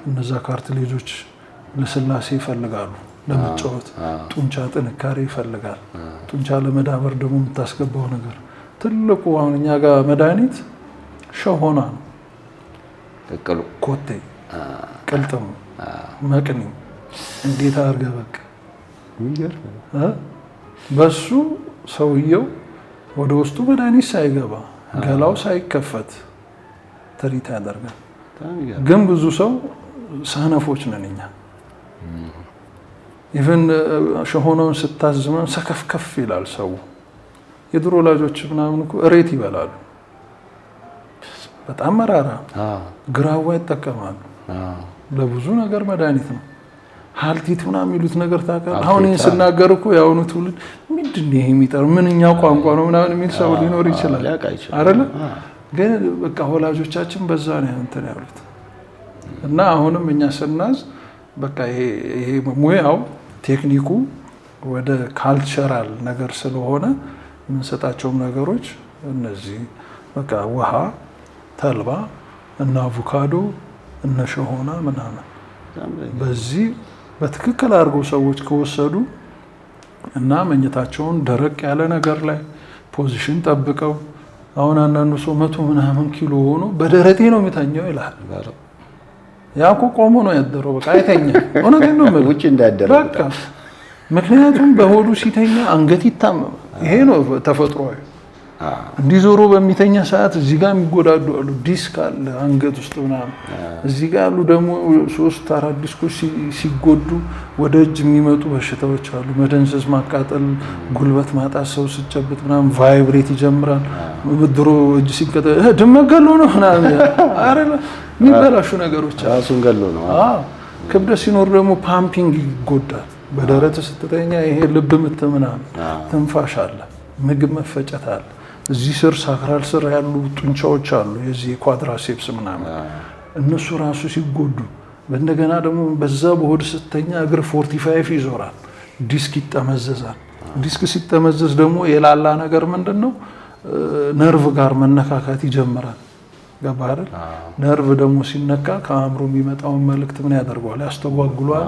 እነዛ ካርትሌጆች ለስላሴ ይፈልጋሉ ለመጫወት። ጡንቻ ጥንካሬ ይፈልጋል። ጡንቻ ለመዳበር ደግሞ የምታስገባው ነገር ትልቁ አሁን እኛ ጋር መድኃኒት ሸሆና ነው። ቅቅሉ፣ ኮቴ፣ ቅልጥሙ፣ መቅኒው እንዴት አድርገህ በቃ በሱ ሰውየው ወደ ውስጡ መድኃኒት ሳይገባ ገላው ሳይከፈት ትሪት ያደርጋል። ግን ብዙ ሰው ሰነፎች ነን እኛ። ኢቨን ሸሆናውን ስታዝመን ሰከፍከፍ ይላል ሰው። የድሮ ወላጆች ምናምን እኮ እሬት ይበላሉ፣ በጣም መራራ ግራዋ ይጠቀማሉ። ለብዙ ነገር መድኃኒት ነው። ሀልቲት ምናምን የሚሉት ነገር ታውቃለህ። አሁን ይህን ስናገር እኮ የአሁኑ ትውልድ ምንድን ነው ይሄ የሚጠራው ምንኛው ቋንቋ ነው ምናምን የሚል ሰው ሊኖር ይችላል አይደለ? ግን በቃ ወላጆቻችን በዛ ነው እንትን ያሉት። እና አሁንም እኛ ስናዝ በቃ ይሄ ሙያው ቴክኒኩ ወደ ካልቸራል ነገር ስለሆነ የምንሰጣቸውም ነገሮች እነዚህ በቃ ውሃ፣ ተልባ እና አቮካዶ እነ ሸሆና ምናምን በዚህ በትክክል አድርገው ሰዎች ከወሰዱ እና መኝታቸውን ደረቅ ያለ ነገር ላይ ፖዚሽን ጠብቀው አሁን አንዳንዱ ሰው 100 ምናምን ኪሎ ሆኖ በደረቴ ነው የሚተኛው ይላል። ያ እኮ ቆሞ ነው ያደረው፣ በቃ አይተኛ። እውነቴን ነው የምልህ፣ ውጪ እንዳያደረ በቃ ምክንያቱም በሆዱ ሲተኛ አንገት ይታመማል። ይሄ ነው ተፈጥሯዊ። እንዲዞሩ በሚተኛ ሰዓት እዚህ ጋር የሚጎዳዱ አሉ፣ ዲስክ አለ አንገት ውስጥ ምናምን። እዚህ ጋር ያሉ ደግሞ 3-4 ዲስኮች ሲጎዱ ወደ እጅ የሚመጡ በሽታዎች አሉ። መደንዘዝ፣ ማቃጠል፣ ጉልበት ማጣት፣ ሰው ሲጨብጥ ምናምን ቫይብሬት ይጀምራል። ድሮ እጅ ሲቀጠ ድመት ገሎ ነው ምናምን አይደለ? የሚበላሹ ነገሮች ራሱን ገሎ ነው። ክብደት ሲኖር ደግሞ ፓምፒንግ ይጎዳል። በደረት ስትተኛ ይሄ ልብ ምት ምናምን፣ ትንፋሽ አለ፣ ምግብ መፈጨት አለ። እዚህ ስር ሳክራል ስር ያሉ ጡንቻዎች አሉ፣ የዚህ ኳድራሴፕስ ምናምን፣ እነሱ ራሱ ሲጎዱ እንደገና ደግሞ በዛ በሆድ ስተኛ እግር 45 ይዞራል፣ ዲስክ ይጠመዘዛል። ዲስክ ሲጠመዘዝ ደግሞ የላላ ነገር ምንድን ነው ነርቭ ጋር መነካካት ይጀምራል። ገባህ አይደል? ነርቭ ደግሞ ሲነካ ከአእምሮ የሚመጣውን መልእክት ምን ያደርገዋል? ያስተጓጉሏል።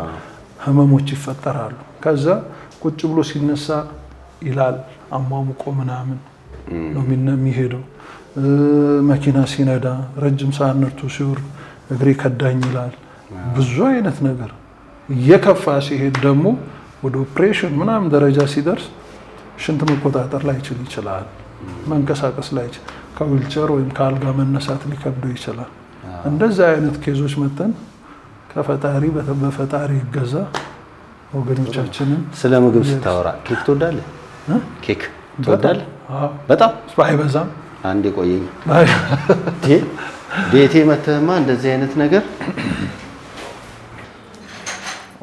ህመሞች ይፈጠራሉ። ከዛ ቁጭ ብሎ ሲነሳ ይላል አሟሙቆ ምናምን ነው የሚሄደው። መኪና ሲነዳ ረጅም ሰዓት ነርቶ ሲወርድ እግሬ ከዳኝ ይላል። ብዙ አይነት ነገር እየከፋ ሲሄድ ደግሞ ወደ ኦፕሬሽን ምናምን ደረጃ ሲደርስ ሽንት መቆጣጠር ላይችል ይችላል፣ መንቀሳቀስ ላይችል፣ ከዊልቸር ወይም ከአልጋ መነሳት ሊከብደው ይችላል። እንደዛ አይነት ኬዞች መተን ከፈጣሪ በፈጣሪ ይገዛ ወገኖቻችንን። ስለ ምግብ ስታወራ ኬክ ትወዳለህ? ኬክ ትወዳለህ? በጣም ባይበዛም አንዴ ቆየኝ። ቤቴ መተህማ እንደዚህ አይነት ነገር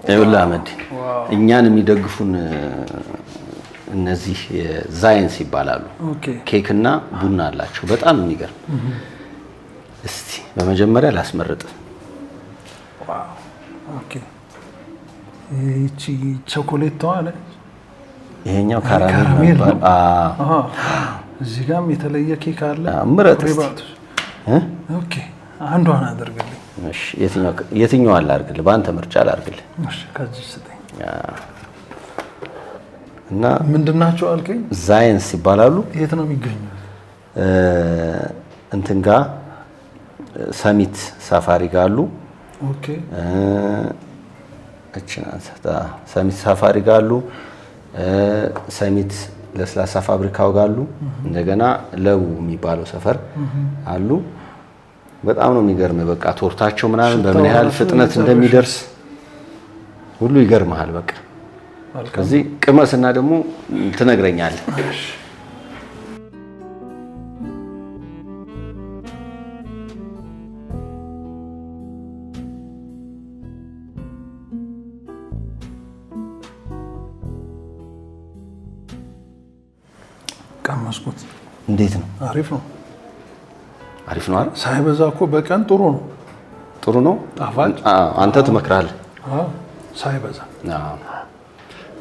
ይኸውልህ አህመድ፣ እኛን የሚደግፉን እነዚህ ዛይንስ ይባላሉ። ኬክና ቡና አላቸው። በጣም የሚገርም። እስቲ በመጀመሪያ ላስመርጥ። ይቺ ቾኮሌት ተዋለ፣ ይሄኛው ካራሜል ነው። እዚህ ጋርም የተለየ ኬክ አለ። ምረጥ። ኦኬ፣ አንዷን አድርግልኝ። እሺ፣ የትኛው አለ አድርግልህ? በአንተ ምርጫ አድርግልህ። እሺ፣ ከዚህ ስጠኝ። እና ምንድናቸው አልከኝ? ዛይንስ ይባላሉ። የት ነው የሚገኘው? እንትን ጋር ሰሚት ሳፋሪ ጋር አሉ። ኦኬ፣ ሰሚት ሳፋሪ ጋር አሉ። ሰሚት ለስላሳ ፋብሪካው ጋር አሉ። እንደገና ለቡ የሚባለው ሰፈር አሉ። በጣም ነው የሚገርም። በቃ ቶርታቸው ምናምን በምን ያህል ፍጥነት እንደሚደርስ ሁሉ ይገርምሃል። በቃ ከዚህ ቅመስና ደግሞ ትነግረኛለህ። ቀመስኩት። እንዴት ነው? አሪፍ ነው። አሪፍ ነው አይደል? ሳይበዛ እኮ በቀን ጥሩ ነው። ጥሩ ነው። ጣፋጭ። አንተ ትመክራለህ? አዎ፣ ሳይበዛ።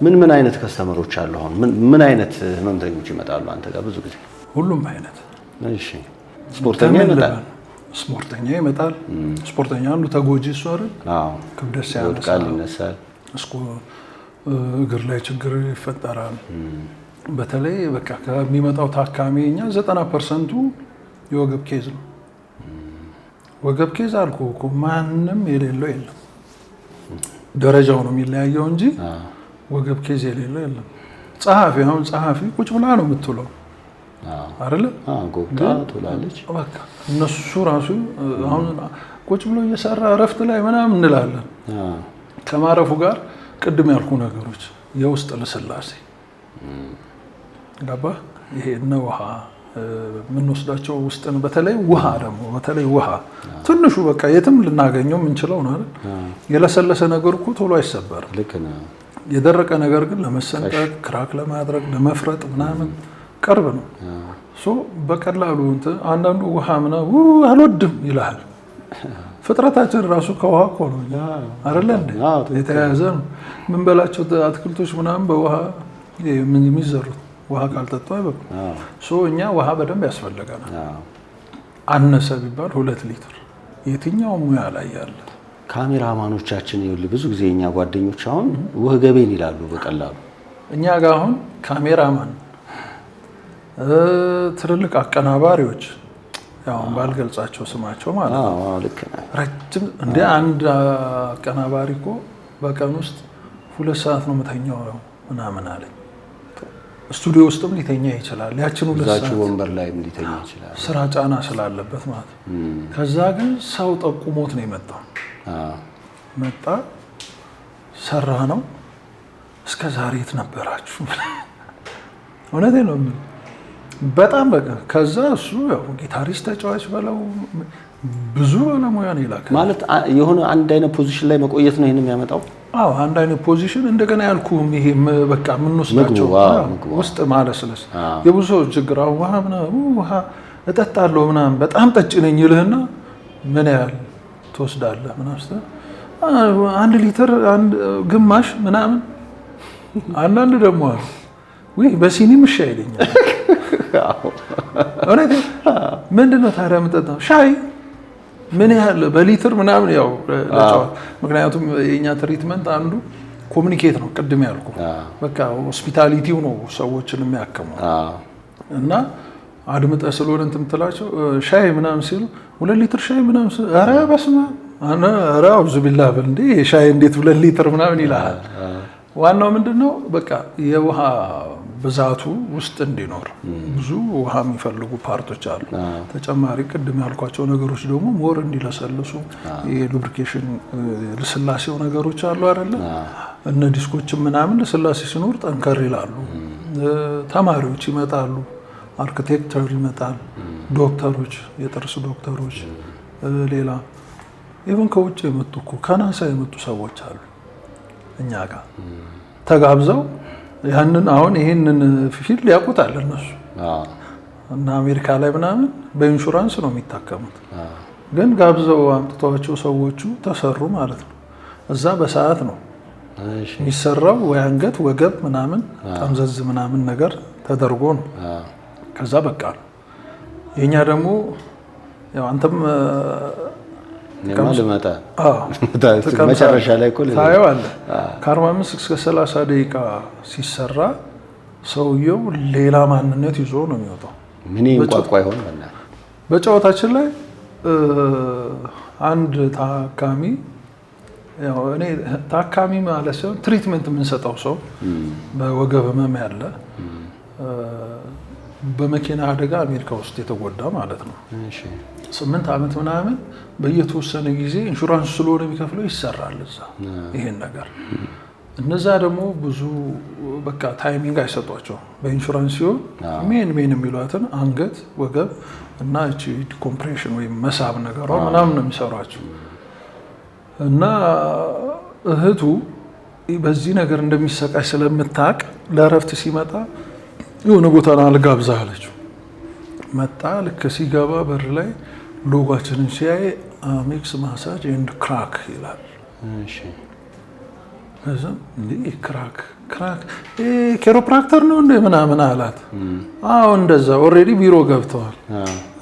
ምን አይነት ከስተመሮች አሉ? አሁን ምን አይነት ህመምተኞች ይመጣሉ አንተ ጋር ብዙ ጊዜ? ሁሉም አይነት። እሺ። ስፖርተኛ ይመጣል? ስፖርተኛ ይመጣል። ስፖርተኛ አንዱ ተጎጂ እሱ አይደል? አዎ። ክብደት ይወድቃል፣ ይነሳል። እግር ላይ ችግር ይፈጠራል። በተለይ በቃ ከሚመጣው ታካሚ እኛ 90% የወገብ ኬዝ ነው። ወገብ ኬዝ አልኩህ እኮ ማንም የሌለው የለም። ደረጃው ነው የሚለያየው እንጂ ወገብ ኬዝ የሌለው የለም። ጸሐፊ አሁን ጸሐፊ ቁጭ ብላ ነው የምትውለው አይደለ? ጎብታ ትውላለች። በቃ እነሱ ራሱ አሁን ቁጭ ብሎ እየሰራ እረፍት ላይ ምናምን እንላለን። ከማረፉ ጋር ቅድም ያልኩ ነገሮች የውስጥ ልስላሴ ገባ። ይሄ እነ ውሃ የምንወስዳቸው ውስጥን በተለይ ውሃ ደግሞ በተለይ ውሃ ትንሹ በቃ የትም ልናገኘው የምንችለው ነው አይደል? የለሰለሰ ነገር እኮ ቶሎ አይሰበርም። ልክ ነው። የደረቀ ነገር ግን ለመሰንጠቅ ክራክ ለማድረግ ለመፍረጥ ምናምን ቅርብ ነው። በቀላሉ አንዳንዱ ውሃ ምናምን አልወድም ይልሃል። ፍጥረታችን ራሱ ከውሃ እኮ ነው አይደለ እንዴ? የተያያዘ ነው። የምንበላቸው አትክልቶች ምናምን በውሃ የሚዘሩት ውሃ ካልጠጡ አይበቁም። እኛ ውሃ በደንብ ያስፈልገናል። አነሰ ቢባል 2 ሊትር የትኛው ሙያ ላይ ያለ ካሜራማኖቻችን ይኸውልህ ብዙ ጊዜ የኛ ጓደኞች አሁን ወገቤን ይላሉ በቀላሉ። እኛ ጋር አሁን ካሜራማን ትልልቅ አቀናባሪዎች ያው ባልገልጻቸው ስማቸው ማለት ነው። ልክ ነህ። ረጅም እንደ አንድ አቀናባሪ እኮ በቀን ውስጥ 2 ሰዓት ነው የምተኛው ምናምን አለኝ። ስቱዲዮ ውስጥም ሊተኛ ይችላል። ያችን 2 ሰዓት ወንበር ላይም ሊተኛ ይችላል። ስራ ጫና ስላለበት ማለት ነው። ከዛ ግን ሰው ጠቁሞት ነው የመጣው። መጣ ሰራ ነው እስከ ዛሬ የት ነበራችሁ? እውነቴን ነው በጣም በቃ ከዛ እሱ ያው ጊታሪስት ተጫዋች በለው ብዙ ባለሙያ ነው ይላል ማለት የሆነ አንድ አይነት ፖዚሽን ላይ መቆየት ነው ይሄን የሚያመጣው። አንድ አይነት ፖዚሽን እንደገና ያልኩህም ይሄ በቃ የምንወስዳቸው ውስጥ ማለስለስ የብዙ ሰው ችግር ውሃ እጠጣለሁ ምናምን በጣም ጠጭ ነኝ ይልህና ምን ያህል ትወስዳለህ ምናምን 1 ሊትር ግማሽ ምናምን። አንዳንድ ደግሞ አሉ በሲኒም እሺ አይለኛል። እውነት ምንድነው ታዲያ የምጠጣው ሻይ ምን ያህል በሊትር ምናምን ያው ምክንያቱም የኛ ትሪትመንት አንዱ ኮሚኒኬት ነው። ቅድም ያልኩ በቃ ሆስፒታሊቲው ነው ሰዎችን የሚያከመው እና አድምጠ ስለሆነ እንትን ትላቸው ሻይ ምናምን ሲሉ 2 ሊትር ሻይ ምናምን ኧረ በስመ አብ ኧረ አውዝ ቢላህ በል እንዴ ሻይ እንዴት 2 ሊትር ምናምን ይልሃል። ዋናው ምንድነው በቃ የውሃ ብዛቱ ውስጥ እንዲኖር ብዙ ውሃ የሚፈልጉ ፓርቶች አሉ። ተጨማሪ ቅድም ያልኳቸው ነገሮች ደግሞ ሞር እንዲለሰልሱ የሉብሪኬሽን ልስላሴው ነገሮች አሉ አይደለ? እነ ዲስኮችም ምናምን ልስላሴ ሲኖር ጠንከር ይላሉ። ተማሪዎች ይመጣሉ፣ አርኪቴክቸር ይመጣል፣ ዶክተሮች፣ የጥርስ ዶክተሮች፣ ሌላ ኢቭን ከውጭ የመጡ እኮ ከናሳ የመጡ ሰዎች አሉ እኛ ጋር ተጋብዘው ያንን አሁን ይሄንን ፊልድ ያውቁታል እነሱ እና አሜሪካ ላይ ምናምን በኢንሹራንስ ነው የሚታከሙት። ግን ጋብዘው አምጥተዋቸው ሰዎቹ ተሰሩ ማለት ነው። እዛ በሰዓት ነው የሚሰራው ወይ አንገት ወገብ ምናምን ጠምዘዝ ምናምን ነገር ተደርጎ ነው። ከዛ በቃ ነው የኛ ደግሞ ያው አንተም መጨረሻ ላይ ታየዋለህ ከ45 እስከ 30 ደቂቃ ሲሰራ ሰውየው ሌላ ማንነት ይዞ ነው የሚወጣው። ምን ይንቋቋ ይሆን ማለት በጨዋታችን ላይ አንድ ታካሚ ያው እኔ ታካሚ ማለት ሲሆን ትሪትመንት የምንሰጠው ሰው በወገብ ህመም ያለ በመኪና አደጋ አሜሪካ ውስጥ የተጎዳ ማለት ነው። 8 ዓመት ምናምን በየተወሰነ ጊዜ ኢንሹራንስ ስለሆነ የሚከፍለው ይሰራል እዛ ይሄን ነገር። እነዛ ደግሞ ብዙ በቃ ታይሚንግ አይሰጧቸው በኢንሹራንስ ሲሆን ሜን የሚሏትን አንገት ወገብ እና እቺ ዲኮምፕሬሽን ወይም መሳብ ነገሯ ምናምን ነው የሚሰሯቸው። እና እህቱ በዚህ ነገር እንደሚሰቃይ ስለምታውቅ ለእረፍት ሲመጣ የሆነ ቦታ አልጋብዛ አለችው። መጣ ልክ ሲገባ በር ላይ ሎጓችንን ሲያይ አሜክስ ማሳጅ ኤንድ ክራክ ይላል። ከዛም እንዴ ክራክ ኬሮፕራክተር ነው እንደ ምናምን አላት። አዎ እንደዛ ኦልሬዲ ቢሮ ገብተዋል።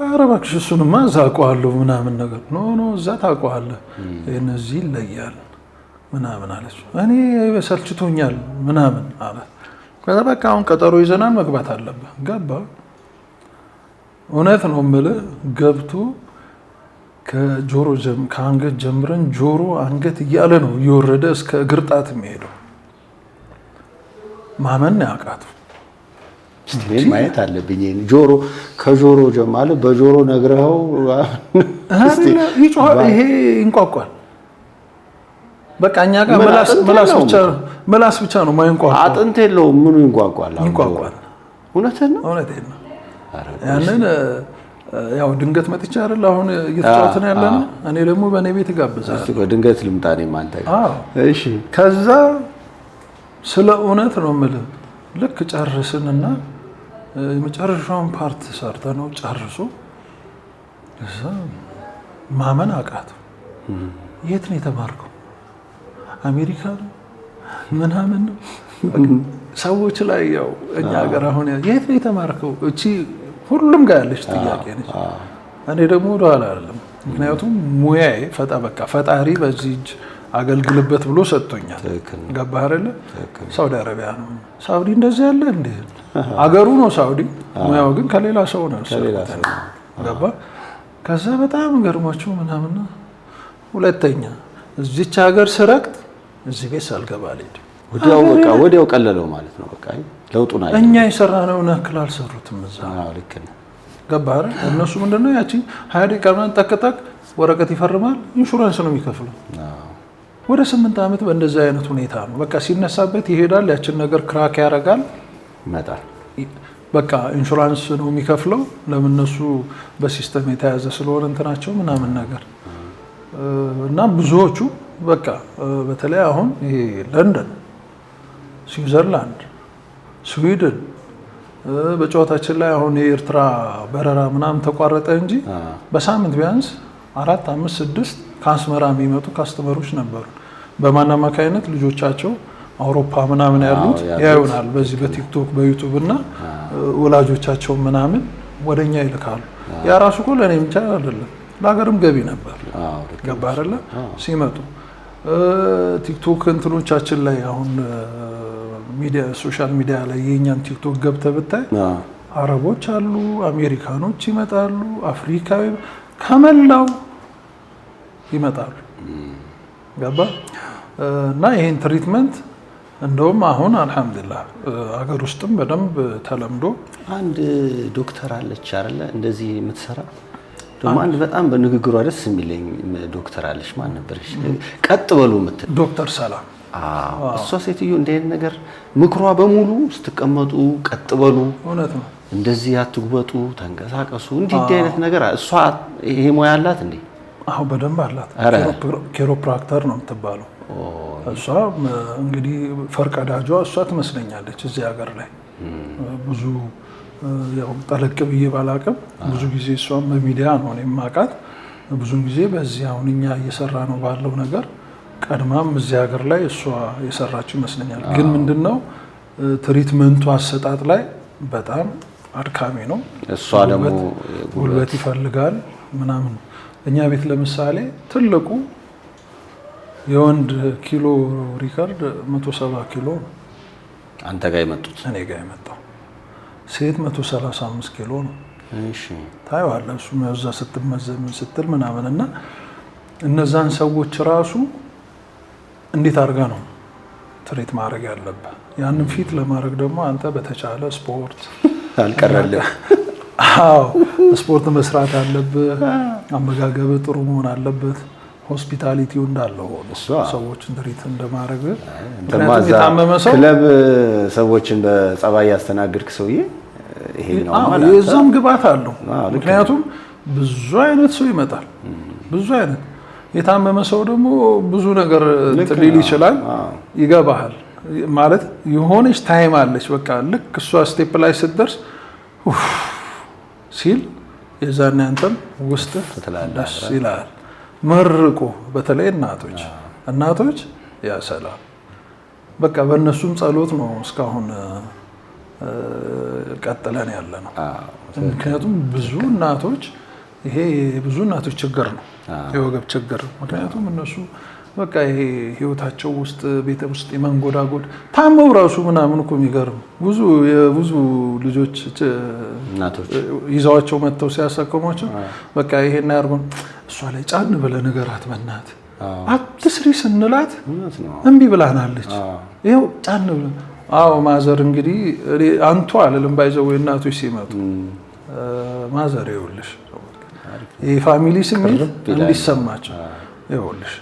ኧረ እባክሽ እሱንማ እዛ አውቀዋለሁ ምናምን ነገር ኖ እዛ ታውቀዋለህ እነዚህ ይለያል ምናምን አለች። እኔ ሰልችቶኛል ምናምን አላት። ከዛ በቃ አሁን ቀጠሮ ይዘናል መግባት አለብህ። ገባ። እውነት ነው የምልህ ገብቶ ከአንገት ጀምረን ጆሮ አንገት እያለ ነው እየወረደ እስከ እግር ጣት የሚሄደው። ማመን ያውቃቱ ማየት አለብኝ። ጆሮ ከጆሮ ጀማለ በጆሮ ነግረኸው ይጮሃል። ይሄ ይንቋቋል። በቃ እኛ ጋር ምላስ ብቻ ነው ማይንቋቋል። አጥንት የለውም። ምኑ ይንቋቋል? ይንቋቋል። እውነቴን ነው። ያንን ያው ድንገት መጥቻ አይደል አሁን እየተጫወትን ያለ ነው። እኔ ደግሞ በእኔ ቤት ጋብዛለሁ። እስቲ ድንገት ልምጣ እኔም አንተ ጋር። እሺ። ከዛ ስለ እውነት ነው የምልህ ልክ ጨርስንና የመጨረሻውን ፓርት ሰርተ ነው ጨርሶ እዛ ማመን አቃተው። የት ነው የተማርከው? አሜሪካ ነው ምናምን ነው ሰዎች ላይ ያው እኛ ሀገር አሁን የት ነው የተማርከው? እቺ ሁሉም ጋር ያለች ጥያቄ ነች። እኔ ደግሞ ወደኋላ አይደለም። ምክንያቱም ሙያዬ ፈጣሪ በዚህ እጅ አገልግልበት ብሎ ሰጥቶኛል። ገባህ አይደለ? ሳውዲ አረቢያ ነው። ሳውዲ እንደዚህ ያለ እንዴ? አገሩ ነው ሳውዲ፣ ሙያው ግን ከሌላ ሰው ነው። ገባ? ከዛ በጣም ገርሟቸው ምናምን ሁለተኛ እዚች ሀገር ስረቅት እዚህ ቤት ሳልገባ አልሄድም። ወዲያው ቀለለው ማለት ነው። በቃ ለውጡን አይ እኛ የሰራነውን ያክል አልሰሩትም እዛ። ልክ ነው። ገባህ አይደል? እነሱ ምንድነው ያቺ 20 ደቂቃ ምናምን ጠቅጠቅ ወረቀት ይፈርማል፣ ኢንሹራንስ ነው የሚከፍለው። ወደ 8 ዓመት በእንደዚህ አይነት ሁኔታ ነው። በቃ ሲነሳበት ይሄዳል፣ ያችን ነገር ክራክ ያደርጋል፣ ይመጣል። በቃ ኢንሹራንስ ነው የሚከፍለው። ለምን እነሱ በሲስተም የተያዘ ስለሆነ እንትናቸው ምናምን ነገር እና ብዙዎቹ በቃ በተለይ አሁን ይሄ ለንደን፣ ስዊዘርላንድ፣ ስዊድን በጨዋታችን ላይ አሁን የኤርትራ በረራ ምናምን ተቋረጠ እንጂ በሳምንት ቢያንስ 4፣ 5፣ 6 ከአስመራ የሚመጡ ካስተመሮች ነበሩ። በማን አማካይነት? ልጆቻቸው አውሮፓ ምናምን ያሉት ያዩናል በዚህ በቲክቶክ በዩቱብ እና ወላጆቻቸው ምናምን ወደኛ ይልካሉ። ያ ራሱ እኮ ለእኔ ብቻ አይደለም ለሀገርም ገቢ ነበር። ገባ አይደለ? ሲመጡ ቲክቶክ እንትኖቻችን ላይ አሁን ሚዲያ ሶሻል ሚዲያ ላይ የኛን ቲክቶክ ገብተህ ብታይ አረቦች አሉ፣ አሜሪካኖች ይመጣሉ፣ አፍሪካዊ ከመላው ይመጣሉ። ገባ? እና ይሄን ትሪትመንት እንደውም አሁን አልሐምዱሊላህ አገር ውስጥም በደንብ ተለምዶ አንድ ዶክተር አለች አይደለ እንደዚህ የምትሰራ ደግሞ አንድ በጣም በንግግሯ ደስ የሚለኝ ዶክተር አለች። ማን ነበርሽ? ቀጥ በሉ የምትል ዶክተር ሰላም። እሷ ሴትዮ እንደ አይነት ነገር ምክሯ በሙሉ ስትቀመጡ ቀጥ በሉ፣ እውነት ነው፣ እንደዚህ አትጉበጡ፣ ተንቀሳቀሱ፣ እንዲህ አይነት ነገር እሷ ይሄ ሙያ አላት እንዴ? አዎ በደንብ አላት። ኬሮፕራክተር ነው የምትባለው እሷ። እንግዲህ ፈርቀዳጇ እሷ ትመስለኛለች እዚህ ሀገር ላይ ብዙ ያው ጠለቅ ብዬ ባላቅም ብዙ ጊዜ እሷም በሚዲያ ነው የማውቃት። ብዙ ጊዜ በዚህ አሁን እኛ እየሰራ ነው ባለው ነገር ቀድማም እዚህ ሀገር ላይ እሷ የሰራችው ይመስለኛል። ግን ምንድነው ትሪትመንቱ አሰጣጥ ላይ በጣም አድካሚ ነው። እሷ ደግሞ ጉልበት ይፈልጋል ምናምን። እኛ ቤት ለምሳሌ ትልቁ የወንድ ኪሎ ሪከርድ 170 ኪሎ ነው። አንተ ጋር የመጡት? እኔ ጋር የመጣው ሴት 135 ኪሎ ነው። እሺ ታየዋለህ። እሱ እዛ ስትመዘን ስትል ምናምን እና እነዛን ሰዎች ራሱ እንዴት አድርጋ ነው ትሪት ማድረግ ያለብህ? ያንን ፊት ለማድረግ ደግሞ አንተ በተቻለ ስፖርት አልቀረልህ። አዎ ስፖርት መስራት አለብህ። አመጋገብ ጥሩ መሆን አለበት። ሆስፒታሊቲው እንዳለው ሆኖ ሰዎችን ትሪት እንደማድረግ የታመመ ሰው ክለብ ሰዎችን በጸባይ ያስተናግድክ ሰውዬ ይሄኛው ማለት ነው። የዛም ግባት አለው። ምክንያቱም ብዙ አይነት ሰው ይመጣል። ብዙ አይነት የታመመ ሰው ደግሞ ብዙ ነገር ሊል ይችላል። ይገባሃል ማለት የሆነች ታይም አለች። በቃ ልክ እሷ ስቴፕ ላይ ስትደርስ ሲል የዛኔ አንተም ውስጥ ደስ ይላል። መርቆ በተለይ እናቶች ያ ሰላም በቃ በእነሱም ጸሎት ነው እስካሁን ቀጥለን ያለ ነው። ምክንያቱም ብዙ እናቶች ችግር ነው፣ የወገብ ችግር። ምክንያቱም እነሱ በቃ ይሄ ህይወታቸው ውስጥ ቤተ ውስጥ የመንጎዳጎድ ታመው ራሱ ምናምን እኮ የሚገርም ብዙ ልጆች እናቶች ይዘዋቸው መጥተው ሲያሳከሟቸው በቃ ይሄን ያርጉን እሷ ላይ ጫን ብለህ ንገራት በእናትህ አትስሪ ስንላት እምቢ ብላናለች። ይኸው ጫን ብለህ አዎ ማዘር እንግዲህ አንቱ አልልም ባይዘው እናቶች ሲመጡ ማዘር ይኸውልሽ የፋሚሊ ስሜት እንዲሰማቸው ይኸውልሽ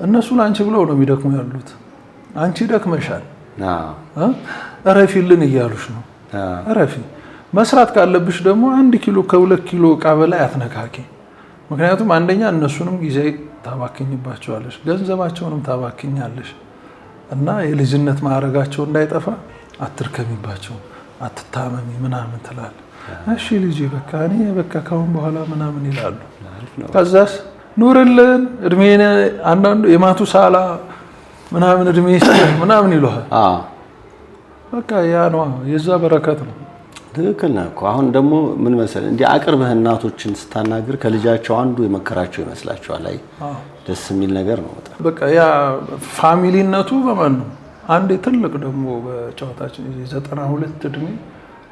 እነሱ ለአንቺ ብለው ነው የሚደክሙ ያሉት። አንቺ ደክመሻል እረፊልን እያሉሽ ነው። እረፊ። መስራት ካለብሽ ደግሞ 1 ኪሎ ከ2 ኪሎ እቃ በላይ አትነካኪ። ምክንያቱም አንደኛ እነሱንም ጊዜ ታባክኝባቸዋለሽ፣ ገንዘባቸውንም ታባክኛለሽ እና የልጅነት ማዕረጋቸው እንዳይጠፋ አትርከሚባቸው፣ አትታመሚ ምናምን ትላለህ። እሺ ልጄ በቃ እኔ በቃ ካሁን በኋላ ምናምን ይላሉ። ከዛስ ኑርልን እድሜን አንዳንዱ የማቱሳላ ምናምን እድሜ ምናምን ይሉሃል። በቃ ያ ነው የዛ በረከት ነው። ትክክል ነህ እኮ። አሁን ደግሞ ምን መሰለህ እንዲህ አቅርበህ እናቶችን ስታናግር ከልጃቸው አንዱ የመከራቸው ይመስላቸዋል። አይ ደስ የሚል ነገር ነው በጣም በቃ ያ ፋሚሊነቱ በማን ነው። አንዴ ትልቅ ደግሞ በጨዋታችን 92 እድሜ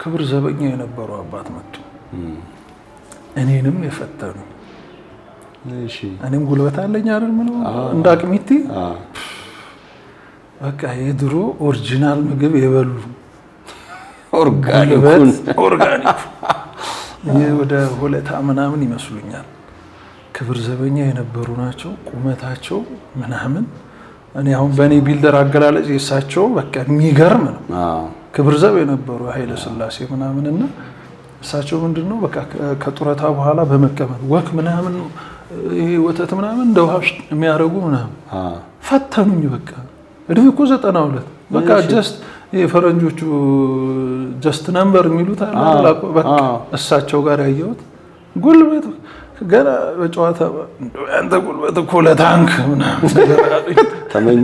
ክብር ዘበኛ የነበሩ አባት መጡ እኔንም የፈተኑ። እሺ እኔም ጉልበት አለኝ አይደል ምነው እንዳቅሚቲ በቃ የድሮ ኦሪጂናል ምግብ የበሉ ኦርጋኒክ ወደ ሆለታ ምናምን ይመስሉኛል። ክብር ዘበኛ የነበሩ ናቸው። ቁመታቸው ምናምን እኔ አሁን በእኔ ቢልደር አገላለጽ የእሳቸው በቃ የሚገርም ነው። ክብር ዘብ የነበሩ ኃይለ ሥላሴ ምናምን እና እሳቸው ምንድነው በቃ ከጡረታ በኋላ በመቀመጥ ወክ ምናምን ይሄ ወተት ምናምን እንደ ውሃ የሚያደርጉ ምናምን ፈተኑኝ። በቃ እድሜ እኮ 92 በቃ ጀስት የፈረንጆቹ ጀስት ነምበር የሚሉት አለ። በቃ እሳቸው ጋር ያየሁት ጉልበት ገና በጨዋታ አንተ ጉልበት እኮ ለታንክ ምናምን ተመኙ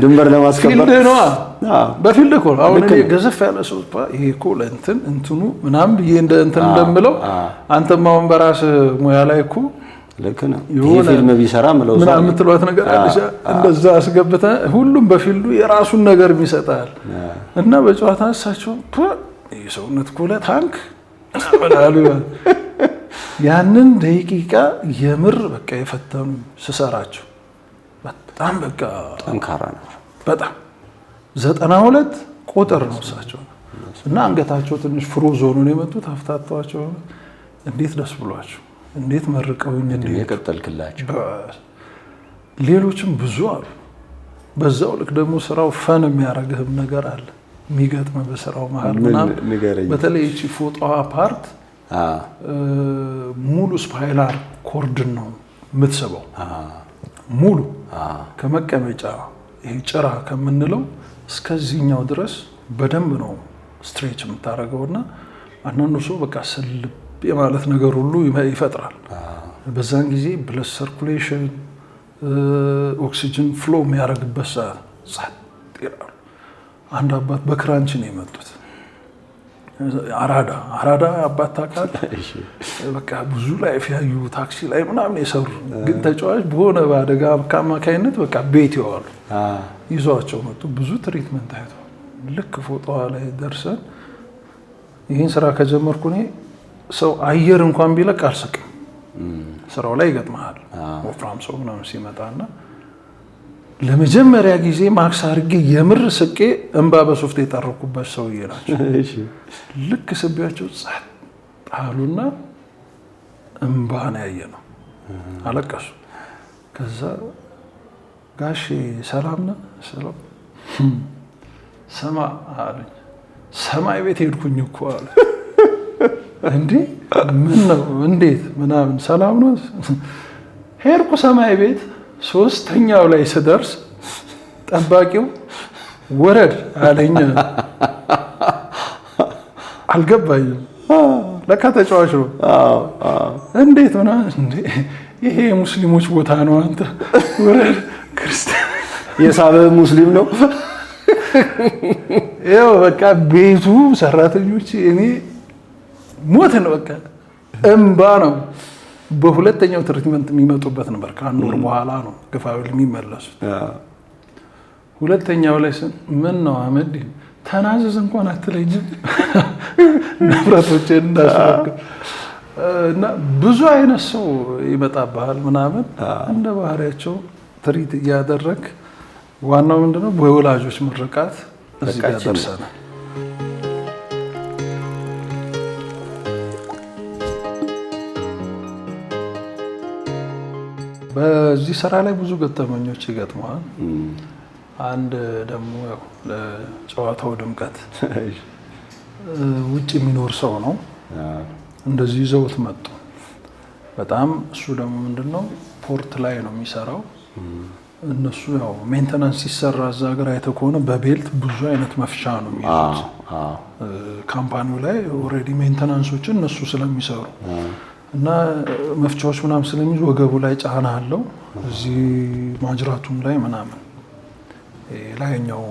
ድንበር ለማስከበር ፊልድ ነው። በፊልድ እኮ አሁን እኔ ገዘፍ ያለ ሰው ይሄ እኮ ለእንትን እንትኑ ምናምን ብዬ እንትን እንደምለው አንተም አሁን በራስህ ሙያ ላይ እኮ ልክ ነው። ይሄ ፊልም ቢሰራ ምለው ምን የምትሏት ነገር አለሽ እንደዛ አስገብተህ ሁሉም በፊልዱ የራሱን ነገር ይሰጣል እና በጨዋታ እሳቸው የሰውነት እኮ ለታንክ ምናምን ያንን ደቂቃ የምር በቃ የፈተኑ ስሰራቸው በጣም በቃ ጠንካራ ናቸው። በጣም 92 ቁጥር ነው እሳቸው እና አንገታቸው ትንሽ ፍሮዝ ሆኖ ነው የመጡት። አፍታቷቸው እንዴት ደስ ብሏቸው እንዴት መርቀውኝ እንዴት የቀጠልክላቸው። ሌሎችም ብዙ አሉ። በዛው ልክ ደግሞ ስራው ፈን የሚያደርግህም ነገር አለ የሚገጥም በስራው መሀል ምናምን በተለይ እቺ ፎጣዋ ፓርት ሙሉ ስፓይላር ኮርድን ነው የምትስበው። ሙሉ ከመቀመጫ ይሄ ጭራ ከምንለው እስከዚህኛው ድረስ በደንብ ነው ስትሬች የምታደርገውና አንዳንዱ ሰው በቃ ስልብ የማለት ነገር ሁሉ ይፈጥራል። በዛን ጊዜ ብለድ ሰርኩሌሽን ኦክሲጅን ፍሎ የሚያደርግበት ሰዓት ጸጥ ይላሉ። አንድ አባት በክራንች ነው የመጡት። አራዳ አባት ታውቃለህ? በቃ ብዙ ላይፍ ያዩ ታክሲ ላይ ምናምን የሰሩ ግን ተጫዋች በሆነ በአደጋ አማካይነት በቃ ቤት ይዋሉ። ይዟቸው መጡ። ብዙ ትሪትመንት አይተው ልክ ፎጣዋ ላይ ደርሰን ይህን ስራ ከጀመርኩ እኔ ሰው አየር እንኳን ቢለቅ አልስቅም። ስራው ላይ ይገጥመሃል ወፍራም ሰው ምናምን ሲመጣና ለመጀመሪያ ጊዜ ማክስ አድርጌ የምር ስቄ እንባ በሶፍት የጠረኩበት ሰውዬ ናቸው። ልክ ስቢያቸው ጸጥ አሉና እንባ ነው ያየነው። አለቀሱ። ከዛ ጋሼ ሰላም ነህ ስለው ሰማ አለኝ። ሰማይ ቤት ሄድኩኝ እኮ አለ። እንዴ ምን ነው እንዴት ምናምን ሰላም ነው ሄድኩ ሰማይ ቤት። 3ኛው ላይ ስደርስ ጠባቂው ወረድ አለኝ። አልገባኝም። ለካ ተጫዋች ነው። እንዴት ምናምን እንዴ ይሄ የሙስሊሞች ቦታ ነው አንተ ወረድ ክርስቲያን የሳበ ሙስሊም ነው። ያው በቃ ቤቱ ሰራተኞች እኔ ሞት ነው በቃ እንባ ነው። በሁለተኛው ትሪትመንት የሚመጡበት ነበር። ከአንድ ወር በኋላ ነው ግፋዊል የሚመለሱት። ሁለተኛው ላይ ምን ነው አህመድ ተናዘዝ እንኳን አትለኝም ንብረቶችን እንዳስረክብ እና ብዙ አይነት ሰው ይመጣብሃል ምናምን እንደ ባህሪያቸው ትሪት እያደረግ ዋናው ምንድነው በወላጆች ምርቃት እዚህ ጋር ደርሰናል። በዚህ ስራ ላይ ብዙ ገጠመኞች ይገጥመዋል። አንድ ደግሞ ያው ለጨዋታው ድምቀት ውጭ የሚኖር ሰው ነው እንደዚህ ይዘውት መጡ። በጣም እሱ ደግሞ ምንድነው ፖርት ላይ ነው የሚሰራው። እነሱ ያው ሜንቴናንስ ሲሰራ እዛ ሀገር አይተህ ከሆነ በቤልት ብዙ አይነት መፍቻ ነው የሚይዙት። ካምፓኒው ላይ ኦልሬዲ ሜንቴናንሶችን እነሱ ስለሚሰሩ እና መፍቻዎች ምናምን ስለሚይዙ ወገቡ ላይ ጫና አለው እዚህ ማጅራቱም ላይ ምናምን ላይኛው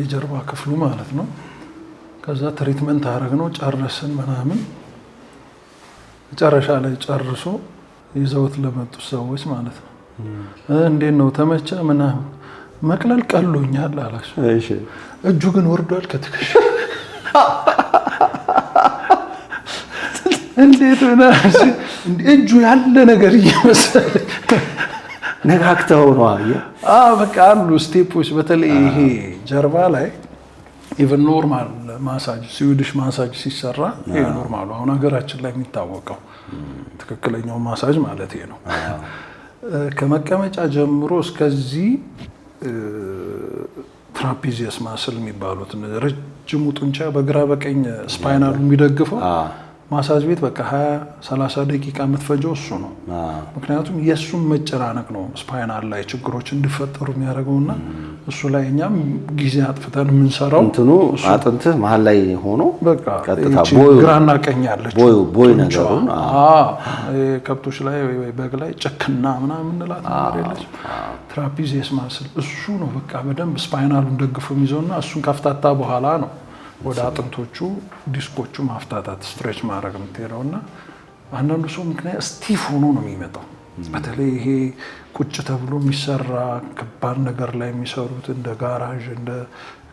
የጀርባ ክፍሉ ማለት ነው። ከዛ ትሪትመንት አደረግነው ጨረስን ምናምን መጨረሻ ላይ ጨርሶ ይዘውት ለመጡ ሰዎች ማለት ነው እንዴት ነው ተመቸ ምናምን መቅለል ቀሎኛል አላቸው። እጁ ግን ወርዷል ከትከሻ እንዴት ነው እጁ ያለ ነገር እየመሰለ ነካክተው ነው በቃ አሉ ስቴፖች። በተለይ ይሄ ጀርባ ላይ ኢቨን ኖርማል ማሳጅ ስዊዲሽ ማሳጅ ሲሰራ ይሄ ኖርማሉ አሁን ሀገራችን ላይ የሚታወቀው ትክክለኛው ማሳጅ ማለት ነው። ከመቀመጫ ጀምሮ እስከዚህ ትራፒዚየስ ማስል የሚባሉት ረጅሙ ጡንቻ በግራ በቀኝ ስፓይናሉ የሚደግፈው ማሳጅ ቤት በቃ 20-30 ደቂቃ የምትፈጀው እሱ ነው። ምክንያቱም የእሱም መጨናነቅ ነው ስፓይናል ላይ ችግሮች እንዲፈጠሩ የሚያደርገውና እሱ ላይ እኛም ጊዜ አጥፍተን የምንሰራው እንትኑ አጥንትህ መሀል ላይ ሆኖ በቃ ቀጥታ ግራና ቀኝ ያለች ቦይ ነገሩን ከብቶች ላይ ወይ በግ ላይ ጨክና ምናምን እንላት ነገር የለች። ትራፒዚየስ ማስል እሱ ነው በቃ በደንብ ስፓይናሉን ደግፎ የሚይዘውና እሱን ከፍታታ በኋላ ነው ወደ አጥንቶቹ ዲስኮቹ ማፍታታት ስትሬች ማድረግ የምትሄደውና አንዳንዱ ሰው ምክንያት ስቲፍ ሆኖ ነው የሚመጣው። በተለይ ይሄ ቁጭ ተብሎ የሚሰራ ከባድ ነገር ላይ የሚሰሩት እንደ ጋራዥ እንደ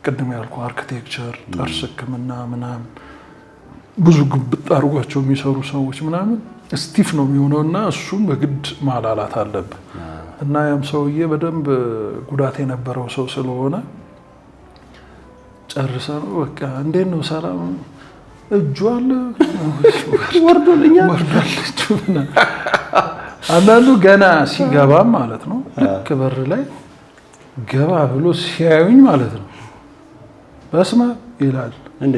ቅድም ያልኩ አርኪቴክቸር ጥርስ ሕክምና ምናምን ብዙ ግብጥ አድርጓቸው የሚሰሩ ሰዎች ምናምን ስቲፍ ነው የሚሆነውና እሱም በግድ ማላላት አለብን እና ያም ሰውዬ በደንብ ጉዳት የነበረው ሰው ስለሆነ ጨርሰን በቃ እንዴት ነው ሰላም እጁ አለ ወርዶልኛል። አንዳንዱ ገና ሲገባም ማለት ነው ልክ በር ላይ ገባ ብሎ ሲያዩኝ ማለት ነው በስመ ይላል እንዴ።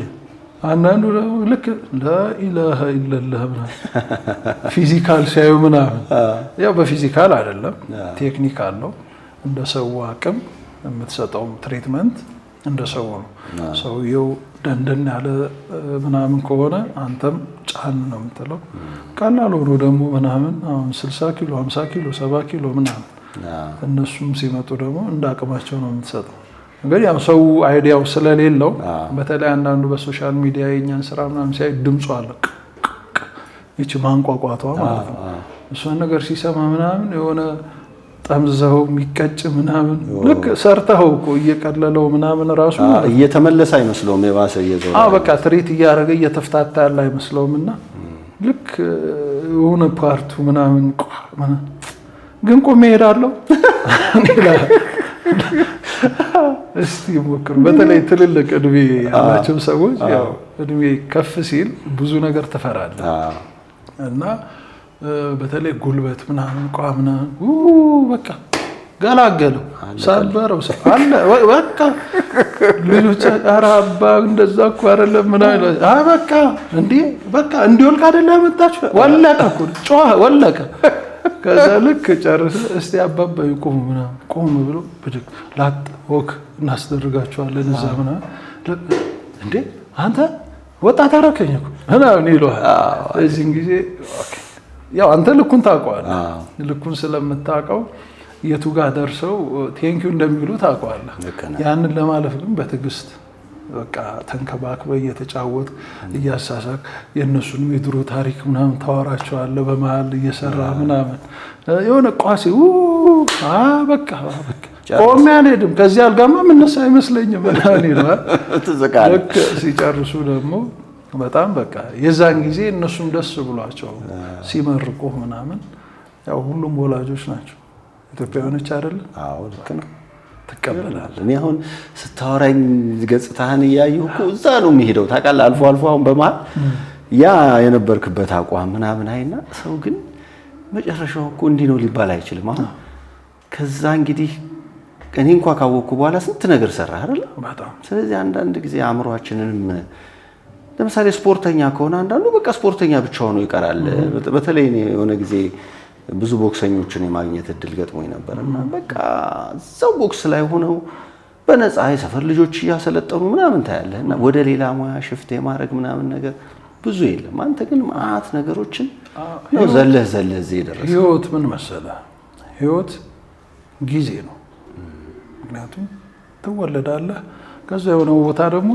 አንዳንዱ ደግሞ ልክ ላኢላሃ ኢለላህ ምናምን ፊዚካል ሲያዩ ምናምን ያው በፊዚካል አይደለም ቴክኒክ አለው እንደ ሰው አቅም የምትሰጠው ትሪትመንት እንደ ሰው ነው። ሰውየው ደንደን ያለ ምናምን ከሆነ አንተም ጫን ነው የምትለው። ቀላል ሆኖ ደግሞ ምናምን አሁን 60 ኪሎ 50 ኪሎ 70 ኪሎ ምናምን እነሱም ሲመጡ ደግሞ እንደ አቅማቸው ነው የምትሰጠው። እንግዲህ ያው ሰው አይዲያው ስለሌለው በተለይ አንዳንዱ በሶሻል ሚዲያ የኛን ስራ ምናምን ሲያይ ድምጿ አለ እቺ ማንቋቋቷ ማለት ነው። እሷን ነገር ሲሰማ ምናምን የሆነ ጠምዘው የሚቀጭ ምናምን ልክ ሰርተው እኮ እየቀለለው ምናምን ራሱ እየተመለሰ አይመስለውም የባሰ እየዞረ በቃ ትሪት እያደረገ እየተፍታታ ያለ አይመስለውምና ልክ የሆነ ፓርቱ ምናምን ግን ቆሜ እሄዳለሁ እስቲ ሞክሩ። በተለይ ትልልቅ እድሜ ያላቸው ሰዎች ያው እድሜ ከፍ ሲል ብዙ ነገር ትፈራለህ እና በተለይ ጉልበት ምናምን ቋምና በቃ ገላገለው ሰበረው አለ በቃ ልጆች አራባ እንደዛ እኮ አይደለም ምናምን በቃ እንዴ በቃ እንዲወልቅ አይደለም ያመጣችሁ ወለቀ እኮ ጮኸ ወለቀ። ከዛ ልክ ጨርሰ እስቲ አባባ ይቆሙ ምናምን ቆም ብሎ ብድግ ላጥ ወክ እናስደርጋቸዋለን እዛ ምናምን እንዴ አንተ ወጣት አደረከኝ እኮ ምናምን ይለዋል። እዚህን ጊዜ ያው አንተ ልኩን ታውቀዋለህ። ልኩን ስለምታውቀው የቱ ጋር ደርሰው ቴንኪው እንደሚሉ ታውቀዋለህ። ያንን ለማለፍ ግን በትዕግስት በቃ ተንከባክበህ እየተጫወት እያሳሳቅ የእነሱንም የድሮ ታሪክ ምናምን ታወራቸዋለህ በመሀል እየሰራ ምናምን የሆነ ቋሴ በቃ ቆሜ አልሄድም ከዚህ አልጋማ የምነሳ አይመስለኝም ምናምን ይላል። ልክ ሲጨርሱ ደግሞ በጣም በቃ የዛን ጊዜ እነሱም ደስ ብሏቸው ሲመርቁ ምናምን ያው ሁሉም ወላጆች ናቸው ኢትዮጵያውያኖች አይደለም? አዎ ልክ ነው። ትቀበላለህ። እኔ አሁን ስታወራኝ ገጽታህን እያየሁ እኮ እዛ ነው የሚሄደው ታውቃለህ። አልፎ አልፎ አሁን በመሀል ያ የነበርክበት አቋም ምናምን አይና ሰው ግን መጨረሻው እኮ እንዲህ ነው ሊባል አይችልም። አሁን ከዛ እንግዲህ እኔ እንኳን ካወቅኩ በኋላ ስንት ነገር ሰራህ አይደል? በጣም ስለዚህ አንዳንድ ጊዜ አእምሯችንንም ለምሳሌ ስፖርተኛ ከሆነ አንዳንዱ በቃ ስፖርተኛ ብቻ ሆኖ ይቀራል። በተለይ እኔ የሆነ ጊዜ ብዙ ቦክሰኞችን የማግኘት እድል ገጥሞኝ ነበርና በቃ እዛው ቦክስ ላይ ሆነው በነፃ የሰፈር ልጆች እያሰለጠኑ ምናምን ታያለህና ወደ ሌላ ሙያ ሽፍት የማድረግ ምናምን ነገር ብዙ የለም። አንተ ግን ማአት ነገሮችን ነው ዘለህ እዚህ የደረሰ። ህይወት ምን መሰለህ? ህይወት ጊዜ ነው። ምክንያቱም ትወለዳለህ፣ ከዛ የሆነ ቦታ ደግሞ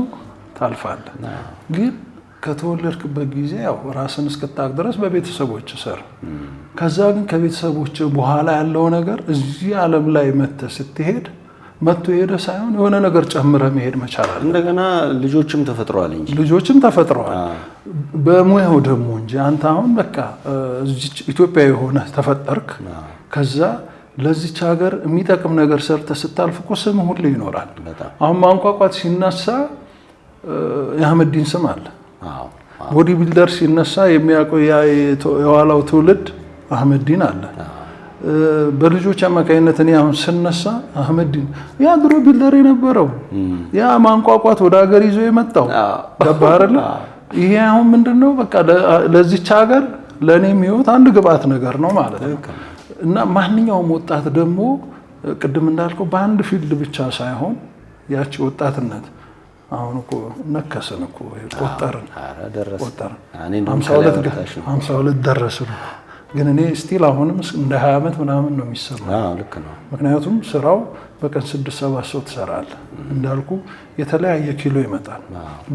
ታልፋለህ። ግን ከተወለድክበት ጊዜ ያው ራስን እስክታቅ ድረስ በቤተሰቦች ስር፣ ከዛ ግን ከቤተሰቦች በኋላ ያለው ነገር እዚህ ዓለም ላይ መጥተህ ስትሄድ መጥቶ ሄደ ሳይሆን የሆነ ነገር ጨምረህ መሄድ መቻል አለ። እንደገና ልጆችም ተፈጥረዋል እንጂ ልጆችም ተፈጥረዋል በሙያው ደግሞ እንጂ አንተ አሁን በቃ ኢትዮጵያ የሆነ ተፈጠርክ፣ ከዛ ለዚች ሀገር የሚጠቅም ነገር ሰርተህ ስታልፍ እኮ ስም ሁሉ ይኖራል። አሁን ማንቋቋት ሲነሳ የአህመዲን ስም አለ። ቦዲ ቢልደር ሲነሳ የሚያውቀው የኋላው ትውልድ አህመዲን አለ። በልጆች አማካኝነት እኔ አሁን ስነሳ አህመዲን ያ ድሮ ቢልደር የነበረው ያ ማንቋቋት ወደ ሀገር ይዞ የመጣው ገባህ አይደለ? ይሄ አሁን ምንድነው በቃ ለዚች ሀገር ለእኔም ህይወት አንድ ግብአት ነገር ነው ማለት ነው። እና ማንኛውም ወጣት ደግሞ ቅድም እንዳልከው በአንድ ፊልድ ብቻ ሳይሆን ያቺ ወጣትነት አሁን እኮ ነከስን እኮ ቆጠርን 52 ደረስን። ግን እኔ ስቲል አሁንም እንደ 20 ዓመት ምናምን ነው የሚሰማው። ልክ ነው። ምክንያቱም ስራው በቀን 6-7 ሰው ትሰራለህ እንዳልኩ የተለያየ ኪሎ ይመጣል።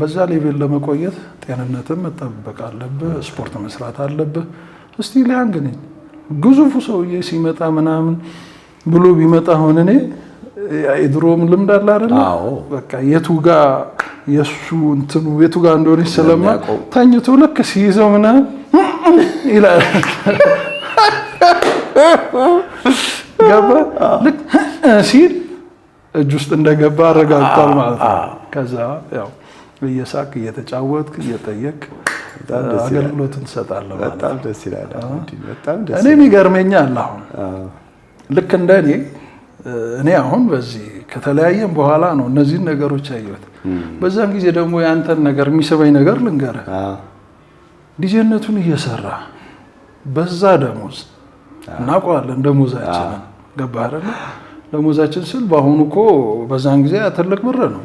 በዛ ሌቭል ለመቆየት ጤንነትን መጠበቅ አለብህ፣ ስፖርት መስራት አለብህ። ስቲል ያን ግን ግዙፉ ሰውዬ ሲመጣ ምናምን ብሎ ቢመጣ አሁን እኔ የድሮም ልምድ አለ አይደል? በቃ የቱ ጋር የሱ እንትኑ የቱ ጋር እንደሆነ ስለማ ተኝቶ ልክ ሲይዘው ምናምን ይላል ገባ ልክ ሲል እጅ ውስጥ እንደገባ አረጋግጧል ማለት ነው። ከዛ ያው እየሳቅ እየተጫወትክ እየጠየቅ አገልግሎትን ትሰጣለህ። በጣም ደስ ይላል። በጣም ደስ እኔ የሚገርመኛል አሁን ልክ እንደኔ እኔ አሁን በዚህ ከተለያየም በኋላ ነው እነዚህን ነገሮች ያየሁት። በዛን ጊዜ ደግሞ ያንተን ነገር የሚስበኝ ነገር ልንገርህ። ዲጄነቱን እየሰራ በዛ ደሞዝ እናውቀዋለን ደሞዛችንን ገባህ አይደል? ደሞዛችን ስል በአሁኑ እኮ በዛን ጊዜ ትልቅ ብር ነው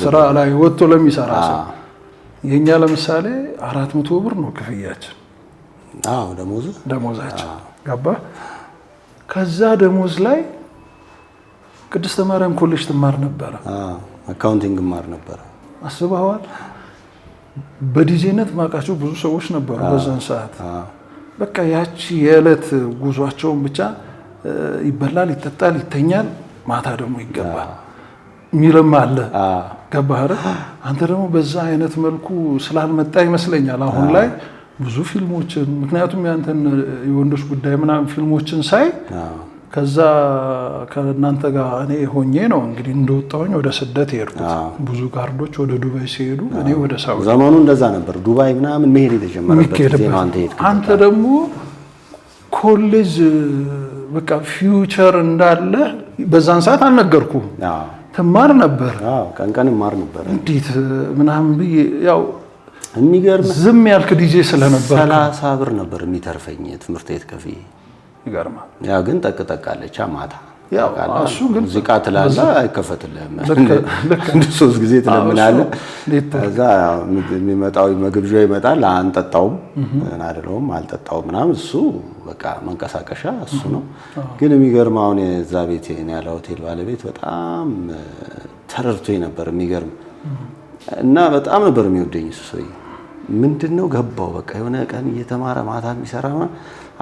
ስራ ላይ ወጥቶ ለሚሰራ ሰው። የኛ ለምሳሌ 400 ብር ነው ክፍያችን። ደሞዛችን ገባህ? ከዛ ደሞዝ ላይ ቅድስተ ማርያም ኮሌጅ ትማር ነበረ፣ አካውንቲንግ ማር ነበረ። አስበዋል? በዲጄነት ማቃቸው ብዙ ሰዎች ነበሩ በዛን ሰዓት። በቃ ያቺ የዕለት ጉዟቸውን ብቻ ይበላል፣ ይጠጣል፣ ይተኛል፣ ማታ ደግሞ ይገባል ሚልም አለ ገባህ አይደል? አንተ ደግሞ በዛ አይነት መልኩ ስላልመጣ ይመስለኛል አሁን ላይ ብዙ ፊልሞችን ምክንያቱም ያንተን የወንዶች ጉዳይ ምናምን ፊልሞችን ሳይ ከዛ ከእናንተ ጋር እኔ ሆኜ ነው እንግዲህ እንደወጣሁኝ ወደ ስደት ሄድኩት። ብዙ ጋርዶች ወደ ዱባይ ሲሄዱ እኔ ወደ ሳውዲ። ዘመኑ እንደዛ ነበር፣ ዱባይ ምናምን መሄድ የተጀመረበት ጊዜ ነው። አንተ ደግሞ ኮሌጅ በቃ ፊውቸር እንዳለ በዛን ሰዓት አልነገርኩም። ትማር ነበር፣ ቀን ቀን ማር ነበር። እንዴት ምናምን ብዬ ያው የሚገርም ዝም ያልክ ዲጄ ስለነበር 30 ብር ነበር የሚተርፈኝ ትምህርት ቤት ከፍዬ። ይገርማል። ያው ግን ጠቅጠቃለች ማታ ያው እሱ ግን ሙዚቃ ትላለህ አይከፈትልህም። አንድ 3 ጊዜ ትለምናለህ። ከዛ የሚመጣው መግብዣ ይመጣል፣ አንጠጣውም አይደለም አልጠጣውም ምናምን። እሱ በቃ መንቀሳቀሻ እሱ ነው። ግን የሚገርም አሁን የዛ ቤት ያለ ሆቴል ባለቤት በጣም ተረድቶኝ ነበር። የሚገርም እና በጣም ነበር የሚወደኝ እሱ ሰውዬ። ምንድነው ገባው በቃ የሆነ ቀን እየተማረ ማታ የሚሰራ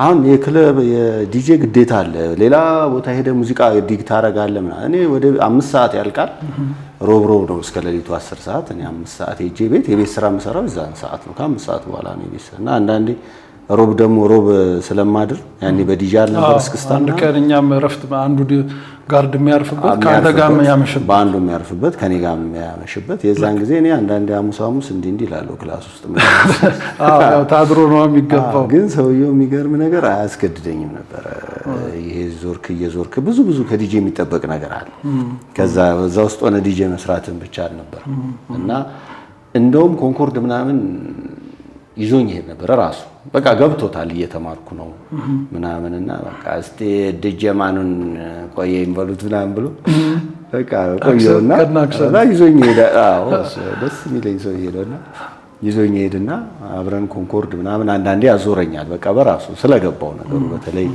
አሁን የክለብ የዲጄ ግዴታ አለ። ሌላ ቦታ ሄደ ሙዚቃ ዲግ ታረጋለህ ምናምን። እኔ ወደ 5 ሰዓት ያልቃል። ሮብ ነው እስከ ሌሊቱ 10 ሰዓት። እኔ 5 ሰዓት ሄጄ የቤት ስራ የምሰራው እዛን ሰዓት ነው። ከ5 ሰዓት በኋላ ነው የቤት ስራ እና አንዳንዴ ሮብ ስለማድር ያኔ በዲጄ ነበር እስክስታ አንድ ቀን እኛም እረፍት አንዱ ጋርድ የሚያርፍበት ካንተ ጋር የሚያመሽበት በአንዱ የሚያርፍበት ከኔ ጋር የሚያመሽበት የዛን ጊዜ እኔ አንዳንዴ ሐሙስ እንዲህ እላለሁ ክላስ ውስጥ ያው ታድሮ ነው የሚገባው። ግን ሰውየው የሚገርም ነገር አያስገድደኝም ነበር። ይሄ እየዞርክ ብዙ ከዲጄ የሚጠበቅ ነገር አለ። ከዛ በዛ ውስጥ ሆነ ዲጄ መስራትን ብቻ አልነበር እና እንደውም ኮንኮርድ ምናምን ይዞኝ ይሄድ ነበር ራሱ በቃ ገብቶታል እየተማርኩ ነው ምናምንና በቃ እስቲ ዲጄ ማኑን ቆየኝ በሉት ምናምን ብሎ በቃ ቆየውና ይዞኝ ይሄድ። አዎ ደስ የሚለኝ ሰው ይሄድና ይዞኝ ይሄድና አብረን ኮንኮርድ ምናምን አንዳንዴ ያዞረኛል በቃ በራሱ ስለገባው ነገሩ። በተለይ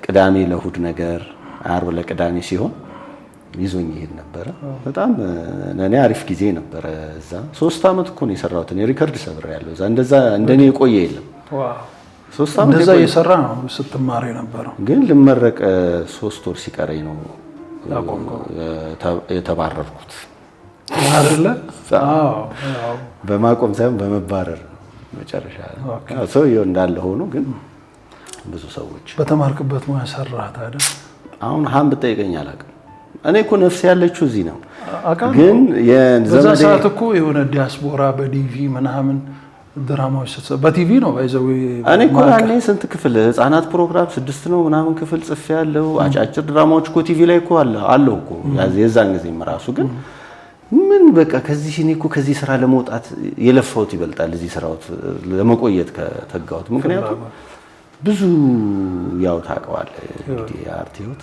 ቅዳሜ ለእሑድ ነገር ዓርብ ለቅዳሜ ሲሆን ይዞኝ ይሄድ ነበር። በጣም ለኔ አሪፍ ጊዜ ነበር። እዛ 3 አመት እኮ ነው የሰራሁት። እኔ ሪከርድ ሰብሬያለሁ። እዛ እንደዛ እንደኔ የቆየ የለም። 3 አመት እንደዛ እየሰራ ነው ስትማር የነበረው። ግን ልመረቅ 3 ወር ሲቀረኝ ነው የተባረርኩት አይደለ? በማቆም ሳይሆን በመባረር መጨረሻ ሰውየው እንዳለ ሆኖ ግን ብዙ ሰዎች በተማርክበት ሙያ ሰራህ አይደል? አሁን ሀም ብጠይቀኝ አላውቅም። እኔ እኮ ነፍስ ያለችው እዚህ ነው። ግን በዛ ሰዓት እኮ የሆነ ዲያስፖራ በዲቪ ምናምን ድራማዎች በቲቪ ነው ባይዘው። እኔ እኮ ያኔ ስንት ክፍል ህፃናት ፕሮግራም 6 ነው ምናምን ክፍል ጽፌ ያለው አጫጭር ድራማዎች እኮ ቲቪ ላይ እኮ አለው እኮ የዛን ጊዜም ራሱ። ግን ምን በቃ እኔ እኮ ከዚህ ስራ ለመውጣት የለፋሁት ይበልጣል እዚህ ስራው ለመቆየት ከተጋሁት። ምክንያቱም ብዙ ያው ታውቀዋለህ እንግዲህ የአርት ህይወት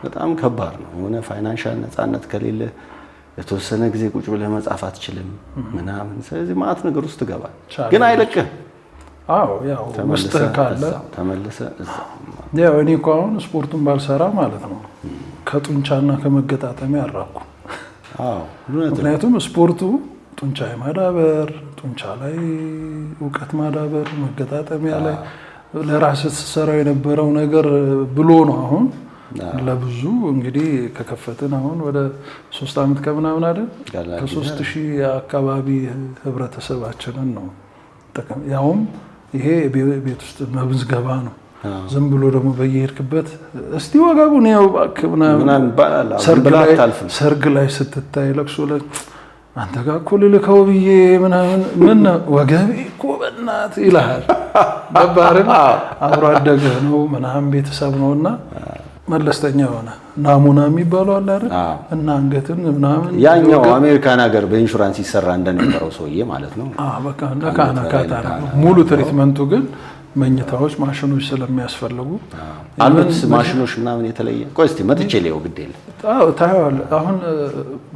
በጣም ከባድ ነው። የሆነ ፋይናንሻል ነፃነት ከሌለ የተወሰነ ጊዜ ቁጭ ብለህ መጻፍ አትችልም ምናምን። ስለዚህ ማአት ነገር ውስጥ ትገባል፣ ግን አይለቅህ። አዎ ያው ውስጥ ካለ ተመለሰ እዛ። ያው እኔ እኮ አሁን ስፖርቱን ባልሰራ ማለት ነው ከጡንቻና ከመገጣጠሚያ አራኩ። አዎ ምክንያቱም ስፖርቱ ጡንቻ ማዳበር፣ ጡንቻ ላይ እውቀት ማዳበር፣ መገጣጠሚያ ላይ ለራስህ ስትሰራው የነበረው ነገር ብሎ ነው አሁን ለብዙ እንግዲህ ከከፈትን አሁን ወደ 3 አመት ከምናምን አይደል? ከ3000 አካባቢ ህብረተሰባችንን ነው ጥቅም። ያውም ይሄ ቤት ውስጥ መብዝገባ ነው። ዝም ብሎ ደግሞ በየሄድክበት እስቲ ወገቡን ያው እባክህ ምናምን ሰርግ ላይ ስትታይ ለቅሶ ላይ አንተ ጋር እኮ ልልከው ብዬ ምናምን ምን ወገቤ እኮ በእናትህ ይልሃል። ገባህ? አብሮ አደገህ ነው ምናምን ቤተሰብ ነውና መለስተኛ የሆነ ናሙና የሚባለው አለ አይደል? እና አንገትን ምናምን ያኛው አሜሪካን ሀገር በኢንሹራንስ ይሰራ እንደነበረው ሰውዬ ማለት ነው። በቃ ካታ ሙሉ ትሪትመንቱ ግን መኝታዎች ማሽኖች ስለሚያስፈልጉ አሉት። ማሽኖች ምናምን የተለየ ቆይ እስቲ መጥቼ ሊው ግድ የለም። ታየዋለህ። አሁን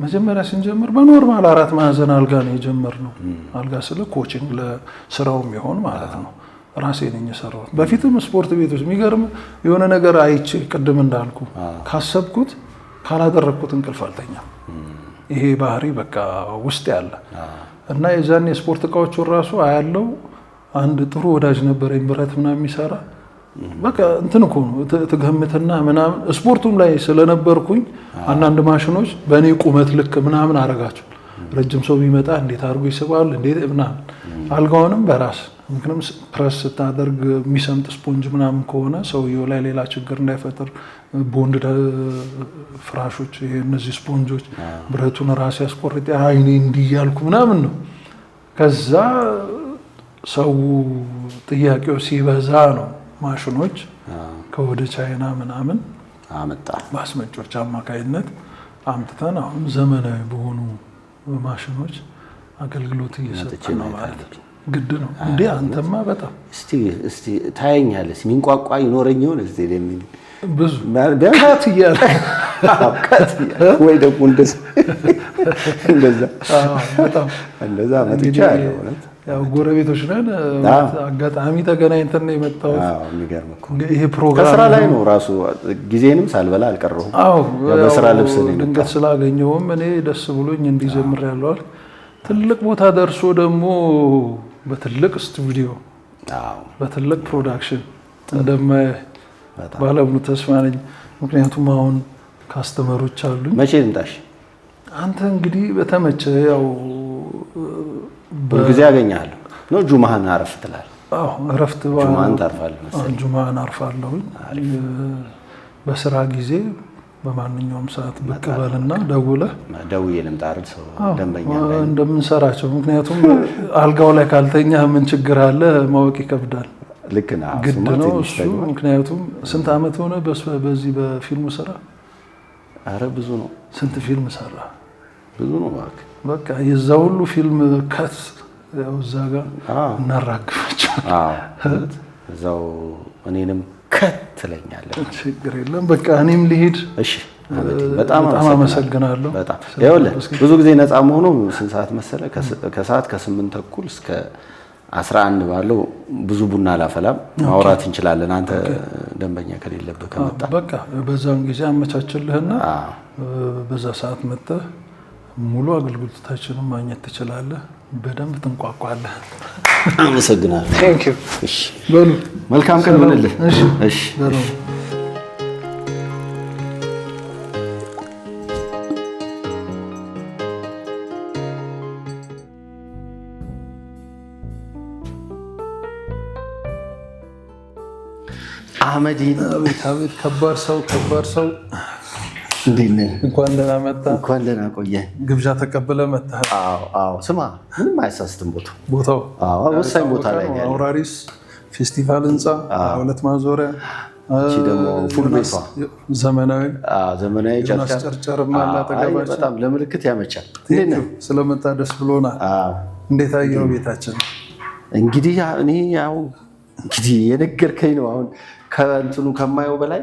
መጀመሪያ ስንጀምር በኖርማል 4 ማዕዘን አልጋ ነው የጀመርነው። አልጋ ስለ ኮቺንግ ለስራው የሚሆን ማለት ነው። ራሴ ነኝ የሰራሁት። በፊትም ስፖርት ቤቶች የሚገርም የሆነ ነገር አይቼ ቅድም እንዳልኩ ካሰብኩት ካላደረኩት እንቅልፍ አልተኛም። ይሄ ባህሪ በቃ ውስጥ ያለ እና የዛኔ የስፖርት እቃዎች ራሱ አያለው። አንድ ጥሩ ወዳጅ ነበረኝ ብረት ምናምን የሚሰራ በቃ እንትን እኮ ነው ትገምትና ምናምን ስፖርቱም ላይ ስለነበርኩኝ አንዳንድ ማሽኖች በእኔ ቁመት ልክ ምናምን አረጋቸው። ረጅም ሰው ቢመጣ እንዴት አድርጎ ይስባል እንዴት ምናምን። አልጋውንም በራስ ምክንያቱም ፕረስ ስታደርግ የሚሰምጥ ስፖንጅ ምናምን ከሆነ ሰውየው ላይ ሌላ ችግር እንዳይፈጠር ቦንድ ፍራሾች እነዚህ ስፖንጆች ብረቱን ራስ ያስቆርጥ አይኔ እንዲህ እያልኩ ምናምን ነው። ከዛ ሰው ጥያቄው ሲበዛ ነው ማሽኖች ከወደ ቻይና ምናምን አመጣ ማስመጮች አማካይነት አምጥተን አሁን ዘመናዊ በሆኑ ማሽኖች አገልግሎት እየሰጠን ነው ማለት ነው። ግድ ነው እንዴ? አንተማ በጣም እስቲ ታየኛለህ። ሚንቋቋ ይኖረኝ ይሆን እዚህ ለምን ብዙ ካት እያለ ወይ ደግሞ እንደዛ እንደዛ መጥቻለሁ። ያው ጎረቤቶች ነን። አጋጣሚ ተገናኝተን ነው የመጣሁት። የሚገርም እኮ ይሄ ፕሮግራም ከስራ ላይ ነው ራሱ ጊዜንም ሳልበላ አልቀረሁም። በስራ ልብስ ነው ድንገት ስላገኘሁም እኔ ደስ ብሎኝ እንዲዘምር ያለዋል ትልቅ ቦታ ደርሶ ደግሞ በትልቅ ስቱዲዮ በትልቅ ፕሮዳክሽን እንደማይ ባለሙሉ ተስፋ ነኝ። ምክንያቱም አሁን ካስተመሮች አሉኝ። መቼ ልምጣሽ? አንተ እንግዲህ በተመቸ ያው ጊዜ ያገኛለሁ ነው። ጁማህን አረፍ ትላለህ? አዎ እረፍት ጁማህን ታርፋለህ መሰለኝ። ጁማህን አርፋለሁ። በስራ ጊዜ በማንኛውም ሰዓት ብቅ በልና ደውዬ ልምጣ አይደል? ሰው ደንበኛ ላይ እንደምንሰራቸው። ምክንያቱም አልጋው ላይ ካልተኛ ምን ችግር አለ ማወቅ ይከብዳል። ልክ ነህ። ግድ ነው እሱ። ምክንያቱም ስንት ዓመት ሆነ በዚህ በፊልሙ ስራ? አረ ብዙ ነው። ስንት ፊልም ሰራ? ብዙ ነው እባክህ። በቃ የዛ ሁሉ ፊልም ከት ያው እዛ ጋር እናራግፋቸው። እዛው እኔንም ከት ትለኛለህ። ችግር የለም። በቃ እኔም ልሂድ። እሺ በጣም አመሰግናለሁ። በጣም ይኸውልህ ብዙ ጊዜ ነፃ መሆኑ ስንት ሰዓት መሰለህ? ከሰዓት ከ8 ተኩል እስከ 11 ባለው ብዙ ቡና አላፈላም። ማውራት እንችላለን። አንተ ደንበኛ ከሌለብህ ከመጣ በቃ በዛን ጊዜ አመቻችልህና በዛ ሰዓት መጥተህ ሙሉ አገልግሎታችንን ማግኘት ትችላለህ። በደንብ ትንቋቋለህ። አመሰግናለሁ። ቴንክ ዩ። እሺ በሉ መልካም ቀን ይሁንልህ። እሺ አህመዲን። አቤት ከባድ ሰው እንዴት ነህ? እንኳን ደህና መጣ። እንኳን ደህና ቆየህ። ግብዣ ተቀብለ መጣህ? አዎ። ስማ ምንም አያሳስትም ቦታው። ወሳኝ ቦታ ላይ ነው። አውራሪስ ፌስቲቫል ህንፃ 2 ማዞሪያ እቺ ደግሞ ፉል ቤቷ ዘመናዊ ጨርጨር ማላ ተቀባጭ በጣም ለምልክት ያመቻል። እንዴት ነህ? ስለመጣ ደስ ብሎናል። እንዴት አየኸው ቤታችን? እንግዲህ እኔ ያው የነገርከኝ ነው አሁን ከእንትኑ ከማየው በላይ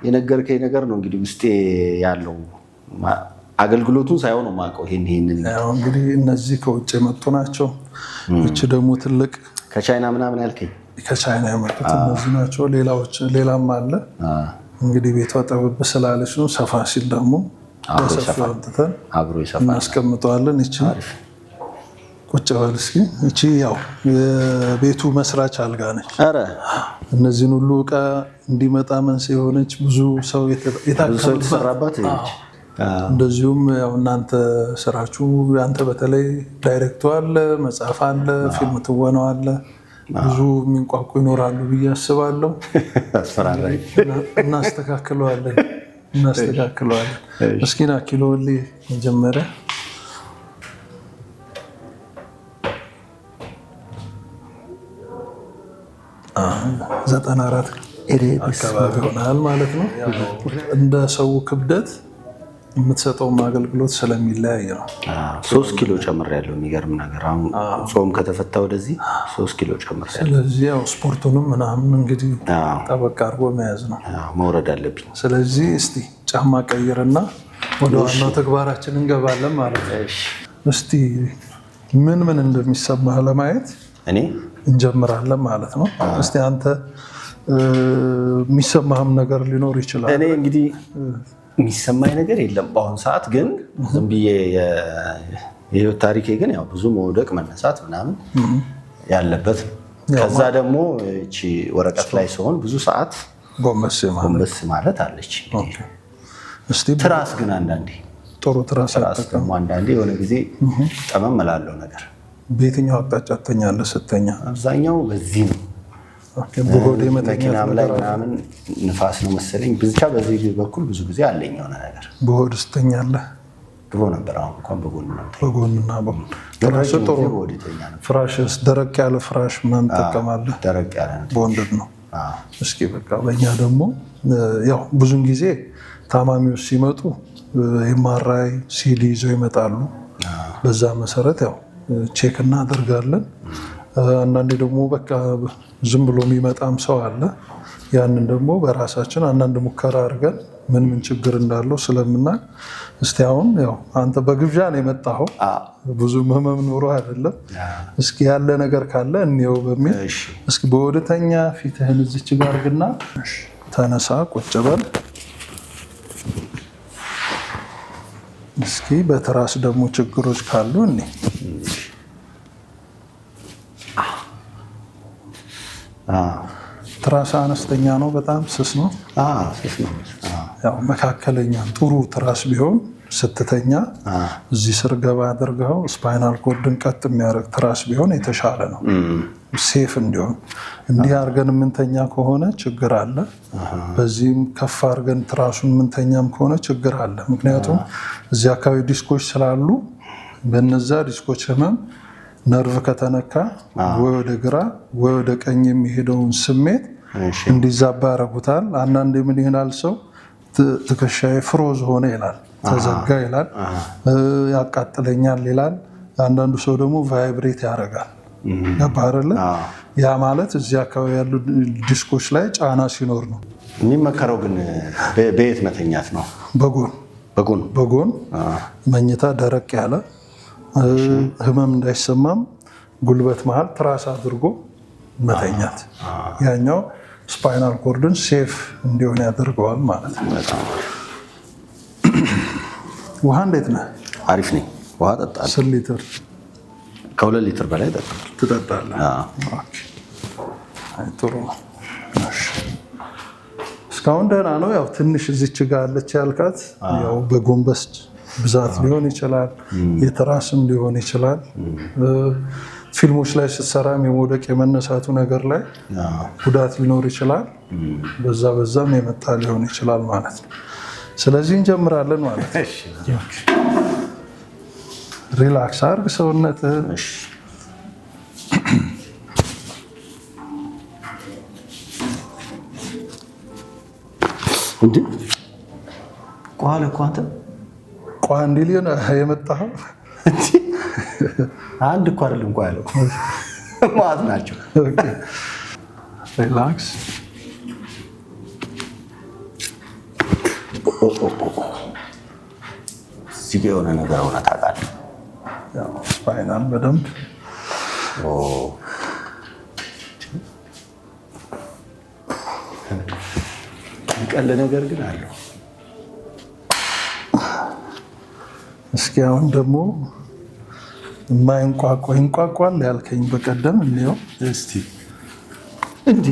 የነገርከኝ ነገር ነው እንግዲህ ውስጤ ያለው። አገልግሎቱን ሳይሆን ነው የማውቀው። ይሄንን ያው እንግዲህ እነዚህ ከውጭ የመጡ ናቸው። እቺ ደግሞ ትልቅ ከቻይና ምናምን ያልከኝ ከቻይና የመጡት እነዚህ ናቸው። ሌላም አለ እንግዲህ ቤቷ ጠበብ ስላለች ነው። ሰፋ ሲል ደግሞ አብሮ ይሰፋል እናስቀምጠዋለን። እቺ ቁጭ በል እስኪ። እቺ ያው የቤቱ መስራች አልጋ ነች። ኧረ እነዚህን ሁሉ ዕቃ እንዲመጣ መንስኤ የሆነች ብዙ ሰው የተሰራባት ነች። እንደዚሁም ያው እናንተ ስራችሁ አንተ በተለይ ዳይሬክቱ አለ፣ መጽሐፍ አለ፣ ፊልም ትወናው አለ። ብዙ የሚንቋቁ ይኖራሉ ብዬ አስባለሁ። እናስተካክለዋለን። እስኪ ና ኪሎልኝ መጀመሪያ 94 አካባቢ ሆናል ማለት ነው። እንደ ሰው ክብደት የምትሰጠውም አገልግሎት ስለሚለያይ ነው። 3 ኪሎ ጨምሬያለሁ። የሚገርም ነገር አሁን ጾም ከተፈታ ወደዚህ 3 ኪሎ ጨምሬያለሁ። ስለዚህ ያው ስፖርቱንም ምናምን እንግዲህ ጠበቅ አድርጎ መያዝ ነው፣ መውረድ አለብኝ። ስለዚህ እስቲ ጫማ ቀይርና ወደ ዋናው ተግባራችን እንገባለን ማለት ነው። እስቲ ምን እንደሚሰማህ ለማየት እኔ እንጀምራለን ማለት ነው። እስቲ አንተ የሚሰማህም ነገር ሊኖር ይችላል። እኔ እንግዲህ የሚሰማኝ ነገር የለም በአሁኑ ሰዓት፣ ግን ዝም ብዬ የህይወት ታሪኬ ግን ያው ብዙ መውደቅ መነሳት ምናምን ያለበት ነው። ከዛ ደግሞ እቺ ወረቀት ላይ ሲሆን ብዙ ሰዓት ጎንበስ ማለት አለች። ትራስ ግን አንዳንዴ ጥሩ ትራስ ደግሞ አንዳንዴ የሆነ ጊዜ ጠመም እላለሁ ነገር። በየትኛው አቅጣጫ ትተኛለህ ስተኛ? አብዛኛው በዚህ ነው። መኪናም ላይ ምናምን ንፋስ ነው መሰለኝ ብቻ በዚህ በኩል ብዙ ጊዜ አለኝ የሆነ ነገር። በሆድ ስተኛለህ? ድሮ ነበር፣ አሁን እንኳን በጎንና በጎን ፍራሽ ጥሩ። ፍራሽስ ደረቅ ያለ ፍራሽ ምናምን ትጠቀማለህ? ደረቅ ያለ በወንድም ነው። እስኪ በቃ በእኛ ደግሞ ያው ብዙን ጊዜ ታማሚዎች ሲመጡ ኤምአርአይ ሲዲ ይዘው ይመጣሉ። በዛ መሰረት ያው ቼክ እናደርጋለን። አንዳንዴ ደግሞ በቃ ዝም ብሎ የሚመጣም ሰው አለ። ያንን ደግሞ በራሳችን አንዳንድ ሙከራ አድርገን ምን ችግር እንዳለው ስለምናውቅ፣ እስቲ አሁን ያው አንተ በግብዣ ነው የመጣኸው፣ ብዙ ህመም ኖሮ አይደለም። እስኪ ያለ ነገር ካለ እንየው በሚል እስኪ በወደተኛ ፊትህን እዚች ጋር ግና ተነሳ፣ ቁጭ በል እስኪ። በትራስ ደግሞ ችግሮች ካሉ እኔ ትራስ አነስተኛ ነው፣ በጣም ስስ ነው። ያው መካከለኛ ጥሩ ትራስ ቢሆን ስትተኛ እዚህ ስር ገባ አድርገው ስፓይናል ኮርድን ቀጥ የሚያደርግ ትራስ ቢሆን የተሻለ ነው፣ ሴፍ እንዲሆን። እንዲህ አድርገን የምንተኛ ከሆነ ችግር አለ። በዚህም ከፍ አድርገን ትራሱን የምንተኛም ከሆነ ችግር አለ። ምክንያቱም እዚህ አካባቢ ዲስኮች ስላሉ በነዛ ዲስኮች ህመም ነርቭ ከተነካ ወይ ወደ ግራ ወይ ወደ ቀኝ የሚሄደውን ስሜት እንዲዛባ ያደርጉታል። አንዳንዴ ምን ይሆናል፣ ሰው ትከሻዬ ፍሮዝ ሆነ ይላል፣ ተዘጋ ይላል፣ ያቃጥለኛል ይላል። አንዳንዱ ሰው ደግሞ ቫይብሬት ያደርጋል። ገባህ አይደለ? ያ ማለት እዚህ አካባቢ ያሉ ዲስኮች ላይ ጫና ሲኖር ነው። የሚመከረው ግን በየት መተኛት ነው? በጎን መኝታ ደረቅ ያለ ህመም እንዳይሰማም ጉልበት መሃል ትራስ አድርጎ መተኛት። ያኛው ስፓይናል ኮርድን ሴፍ እንዲሆን ያደርገዋል ማለት ነው። ውሃ እንዴት ነህ? አሪፍ ነኝ። ውሃ እጠጣለሁ። 10 ሊትር ከ2 ሊትር በላይ ትጠጣለህ? ጥሩ ነው። እስካሁን ደህና ነው። ያው ትንሽ እዚች ጋር አለች ያልካት ያው በጎንበስ ብዛት ሊሆን ይችላል፣ የትራስም ሊሆን ይችላል። ፊልሞች ላይ ስትሰራም የመውደቅ የመነሳቱ ነገር ላይ ጉዳት ሊኖር ይችላል። በዛም የመጣ ሊሆን ይችላል ማለት ነው። ስለዚህ እንጀምራለን ማለት ነው። ሪላክስ አድርግ ሰውነትህን። እንዴ ቋለ ኳንተ እንዲህ ሊሆን የመጣኸው አንድ እኮ አይደለም እኮ ያለው ማለት ናቸው። ሪላክስ። እዚህ ጋር የሆነ ነገር ሆነ ታውቃለህ? ያው ስፓይናል በደንብ ቀለ ነገር ግን አለው። እስኪ አሁን ደግሞ ይንቋቋል ያልከኝ በቀደም እንየው እስቲ። እንዴ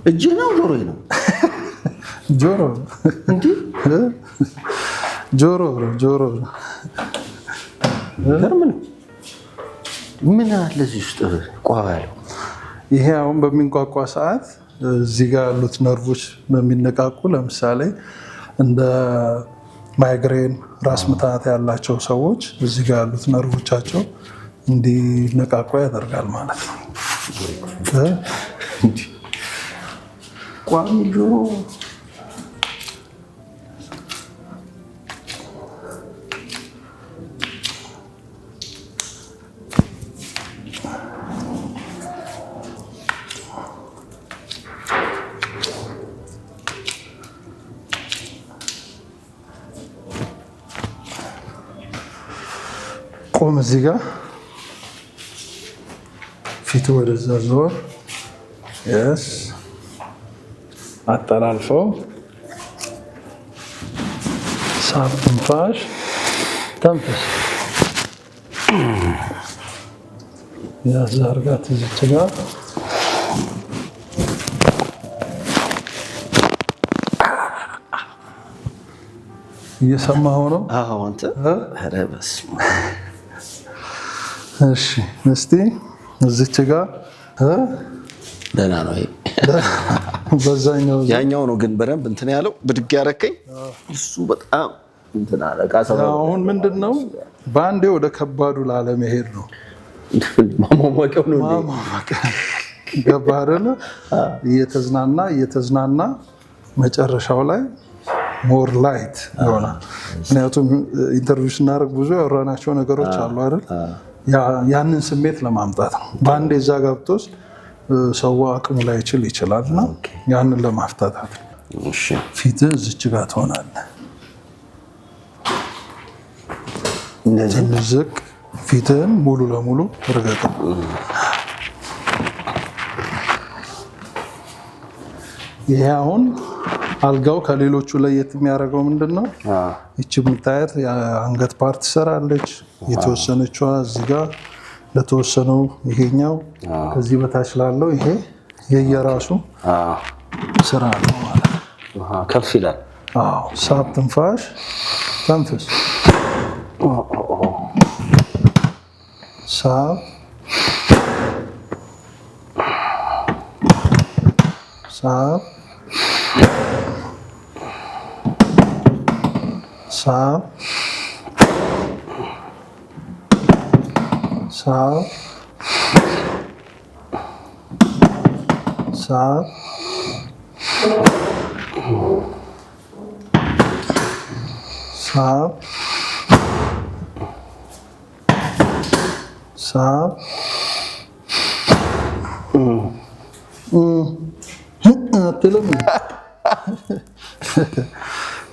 እጅ ነው ጆሮ ነው? ጆሮ ምን አለ እዚህ ውስጥ ቋ ያለው? ይሄ አሁን በሚንቋቋ ሰዓት እዚህ ጋር ያሉት ነርቮች በሚነቃቁ፣ ለምሳሌ እንደ ማይግሬን ራስ ምታት ያላቸው ሰዎች እዚህ ጋር ያሉት ነርቮቻቸው እንዲነቃቁ ያደርጋል ማለት ነው። ቋሚ ጆሮ ቆም። እዚህ ጋር ፊቱ ወደዛ ዞር። የስ አጠላልፈው። ሳብ ትንፋሽ ተንፍስ። ያዝ አድርጋት እዚች ጋር እየሰማኸው ነው? አዎ አንተ ኧረ በስመ አብ። እሺ እስቲ እዚች ጋር ደህና ነው ይሄ። በዛኛው ያኛው ነው ግን በደንብ እንትን ያለው ብድግ ያረከኝ እሱ በጣም እንትን አለ። አሁን ምንድነው በአንዴ ወደ ከባዱ ላለመሄድ ነው። ማሟሟቂያው ነው ገባህ አይደለ? እየተዝናና መጨረሻው ላይ ሞር ላይት ይሆናል። ምክንያቱም ኢንተርቪው ስናደርግ ብዙ ያወራናቸው ነገሮች አሉ አይደል? ያንን ስሜት ለማምጣት ነው። በአንዴ እዛ ገብቶስ ሰው አቅሙ ላይ ይችላል እና ያንን ለማፍታታት ነው። ፊትህ እዚች ጋር ትሆናለህ። ትንሽ ዝቅ፣ ፊትህን ሙሉ ለሙሉ እርገጠው። ይሄ አሁን አልጋው ከሌሎቹ ለየት የሚያደርገው ምንድን ነው? ይቺ የምታያት የአንገት ፓርት ትሰራለች። የተወሰነችዋ እዚህ ጋር ለተወሰነው ይሄኛው ከዚህ በታች ላለው ይሄ የየራሱ ስራ ነው ማለት ነው። ከፍ ይላል። ሳብ ትንፋሽ ተንፍስ ሳብ ሳብ ሳብ ሳብ ሳብ ሳብ ሳብ አትልም።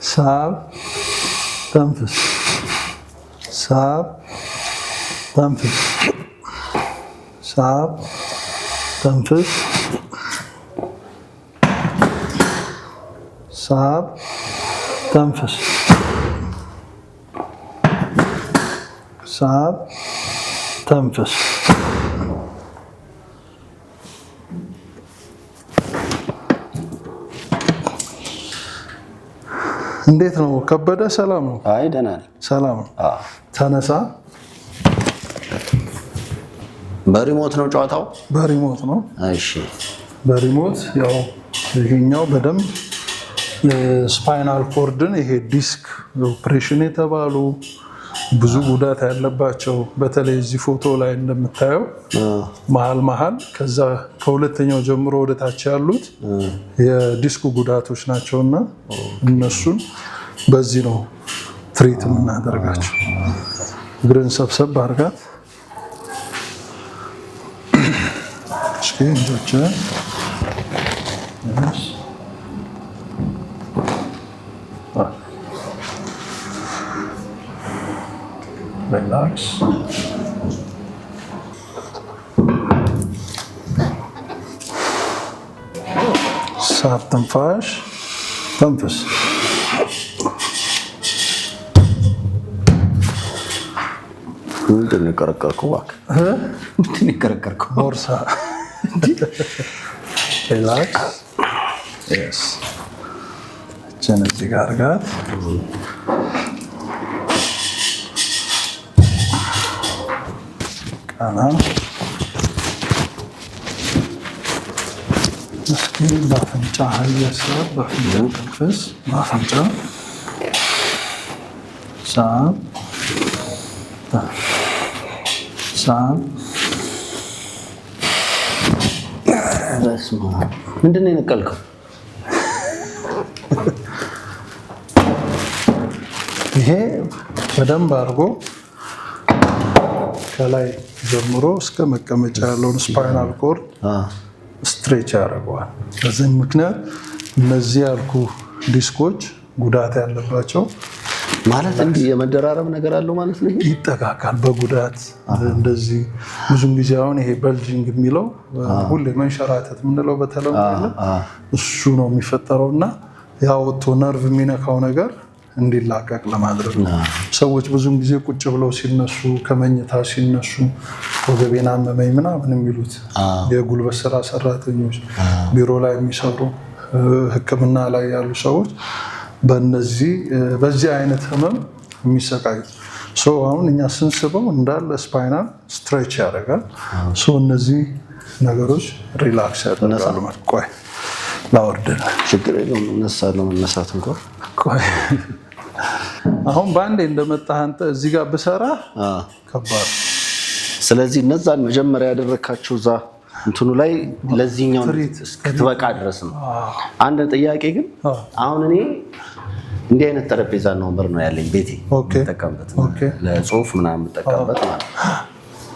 ሳብ ተንፍስ ሳብ ተንፍስ ሳብ ተንፍስ ሳብ ተንፍስ ሳብ ተንፍስ። እንዴት ነው ከበደ? ሰላም ነው? አይ ደህና ነኝ። ሰላም ነው። ተነሳ። በሪሞት ነው ጨዋታው? በሪሞት ነው። እሺ በሪሞት ያው ይሄኛው በደንብ ስፓይናል ኮርድን ይሄ ዲስክ ኦፕሬሽን የተባሉ ብዙ ጉዳት ያለባቸው በተለይ እዚህ ፎቶ ላይ እንደምታየው መሀል ከዛ ከሁለተኛው ጀምሮ ወደ ታች ያሉት የዲስኩ ጉዳቶች ናቸውና እነሱን በዚህ ነው ትሪት የምናደርጋቸው። እግርን ሰብሰብ አድርጋት እስኪ እንጆች relax. ሳብ ትንፋሽ ተንፍስ። ምንድን ነው የቀረቀርከው? እባክህ ምንድን ነው የቀረቀርከው? ቦርሳ። ሪላክስ። የስ እችን እዚህ ጋር አድርጋት። ቀና እስኪ በአፍንጫ እያሳብ በአፍንጫ ተንፍስ። በአፍንጫ ሳብ ሳብ። ምንድን ነው የነቀልከው? ይሄ በደንብ አድርጎ ከላይ ጀምሮ እስከ መቀመጫ ያለውን ስፓይናል ኮርድ ስትሬች ያደርገዋል። በዚህ ምክንያት እነዚህ ያልኩ ዲስኮች ጉዳት ያለባቸው ማለት እንዲህ የመደራረብ ነገር አለው ማለት ነው። ይጠቃቃል በጉዳት እንደዚህ። ብዙም ጊዜ አሁን ይሄ በልጂንግ የሚለው ሁሌ መንሸራተት የምንለው በተለምዶ እሱ ነው የሚፈጠረው እና ያወጥቶ ነርቭ የሚነካው ነገር እንዲላቀቅ ለማድረግ ነው። ሰዎች ብዙም ጊዜ ቁጭ ብለው ሲነሱ ከመኝታ ሲነሱ ወገቤን አመመኝ ምናምን የሚሉት የጉልበት ስራ ሰራተኞች፣ ቢሮ ላይ የሚሰሩ፣ ሕክምና ላይ ያሉ ሰዎች በዚህ አይነት ህመም የሚሰቃዩ ሰው አሁን እኛ ስንስበው እንዳለ ስፓይናል ስትሬች ያደርጋል። እነዚህ ነገሮች ሪላክስ ያደርጋሉ ማለት ቆይ ላወርድን ችግር የለውም እነሳለሁ። መነሳት እንኳን ቆይ አሁን በአንዴ እንደመጣህ አንተ እዚህ ጋር ብሰራ ከባድ። ስለዚህ እነዛን መጀመሪያ ያደረካቸው እዛ እንትኑ ላይ ለዚህኛው እስክትበቃ ድረስ ነው። አንድ ጥያቄ ግን አሁን እኔ እንዲህ አይነት ጠረጴዛና ወንበር ነው ያለኝ ቤቴ የምጠቀምበት ለጽሁፍ ምናምን የምጠቀምበት ማለት ነው።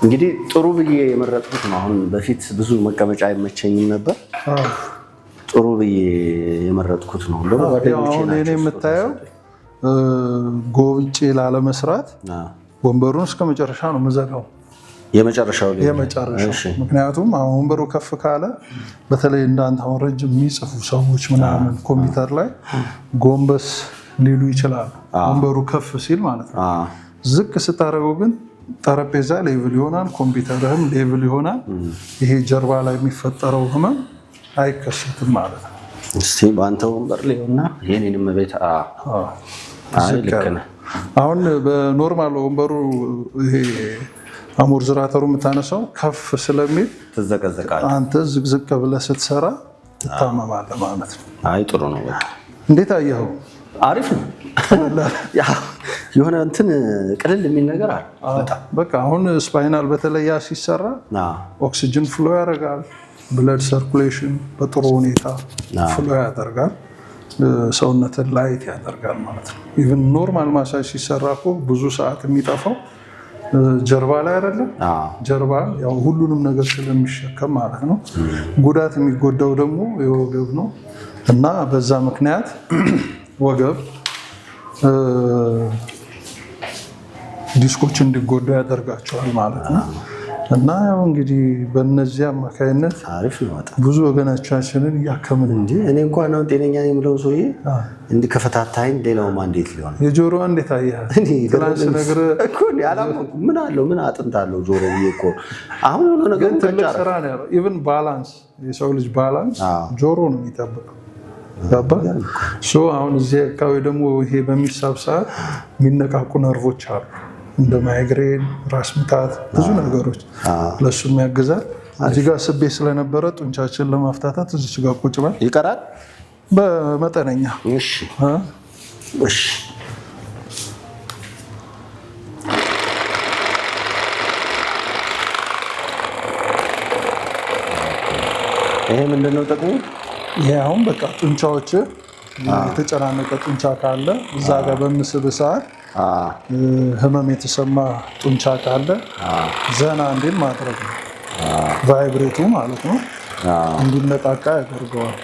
እንግዲህ ጥሩ ብዬ የመረጥኩት ነው። አሁን በፊት ብዙ መቀመጫ አይመቸኝም ነበር። ጥሩ ብዬ የመረጥኩት ነው። አሁን እኔ የምታየው ጎብጬ ላለመስራት ወንበሩን እስከ መጨረሻ ነው የምዘጋው። የመጨረሻው ምክንያቱም አሁን ወንበሩ ከፍ ካለ በተለይ እንዳንተ አሁን ረጅም የሚጽፉ ሰዎች ምናምን ኮምፒውተር ላይ ጎንበስ ሊሉ ይችላሉ። ወንበሩ ከፍ ሲል ማለት ነው። ዝቅ ስታደርገው ግን ጠረጴዛ ሌቭል ይሆናል፣ ኮምፒውተርህም ሌቭል ይሆናል። ይሄ ጀርባ ላይ የሚፈጠረው ህመም አይከሰትም ማለት ነው። እስቲ በአንተ ወንበር ላይና የኔንም ቤት ልክ ነህ። አሁን በኖርማል ወንበሩ ይሄ አሞርዝራተሩ የምታነሳው ከፍ ስለሚል ትዘቀዘቃለህ። አንተ ዝቅዝቅ ብለህ ስትሰራ ትታመማለህ ማለት ነው። አይ ጥሩ ነው። በቃ እንዴት አየኸው? አሪፍ ነው። የሆነ እንትን ቅልል የሚል ነገር አለ። በቃ አሁን ስፓይናል በተለይ ያ ሲሰራ ኦክሲጅን ፍሎ ያደርጋል፣ ብለድ ሰርኩሌሽን በጥሩ ሁኔታ ፍሎ ያደርጋል፣ ሰውነትን ላይት ያደርጋል ማለት ነው። ኢቭን ኖርማል ማሳጅ ሲሰራ እኮ ብዙ ሰዓት የሚጠፋው ጀርባ ላይ አይደለም። ጀርባ ያው ሁሉንም ነገር ስለሚሸከም ማለት ነው። ጉዳት የሚጎዳው ደግሞ የወገብ ነው እና በዛ ምክንያት ወገብ ዲስኮች እንዲጎዱ ያደርጋቸዋል ማለት ነው። እና ያው እንግዲህ በእነዚህ አማካይነት ብዙ ወገኖቻችንን እያከምን እንጂ እኔ እንኳን አሁን ጤነኛ የምለው ሰውዬ እንዲህ ከፈታታኝ ሌላውማ እንዴት ሊሆን የጆሮ እንዴት አያት ትላንት ነገር እኮ ያላመንኩ ምን አለው ምን አጥንት አለው ጆሮ ብዬ እኮ አሁን የሆነ ነገር ትልቅ ስራ ነው ያለው። ኢቭን ባላንስ የሰው ልጅ ባላንስ ጆሮ ነው የሚጠብቀው። አሁን እዚህ አካባቢ ደግሞ ይሄ በሚሳብ ሰዓት የሚነቃቁ ነርቮች አሉ እንደ ማይግሬን፣ ራስ ምታት፣ ብዙ ነገሮች ለሱም ያግዛል። እዚህ ጋር ስቤ ስለነበረ ጡንቻችን ለማፍታታት እዚች ጋር ቁጭ በል ይቀራል በመጠነኛ። እሺ እሺ። ይሄ ምንድነው ጥቅሙ? ይሄ አሁን በቃ ጡንቻዎች የተጨናነቀ ጡንቻ ካለ እዛ ጋር በምስብ ሰዓት ህመም የተሰማ ጡንቻ ካለ ዘና እንዲል ማድረግ ነው። ቫይብሬቱ ማለት ነው እንዲነቃቃ ያደርገዋል።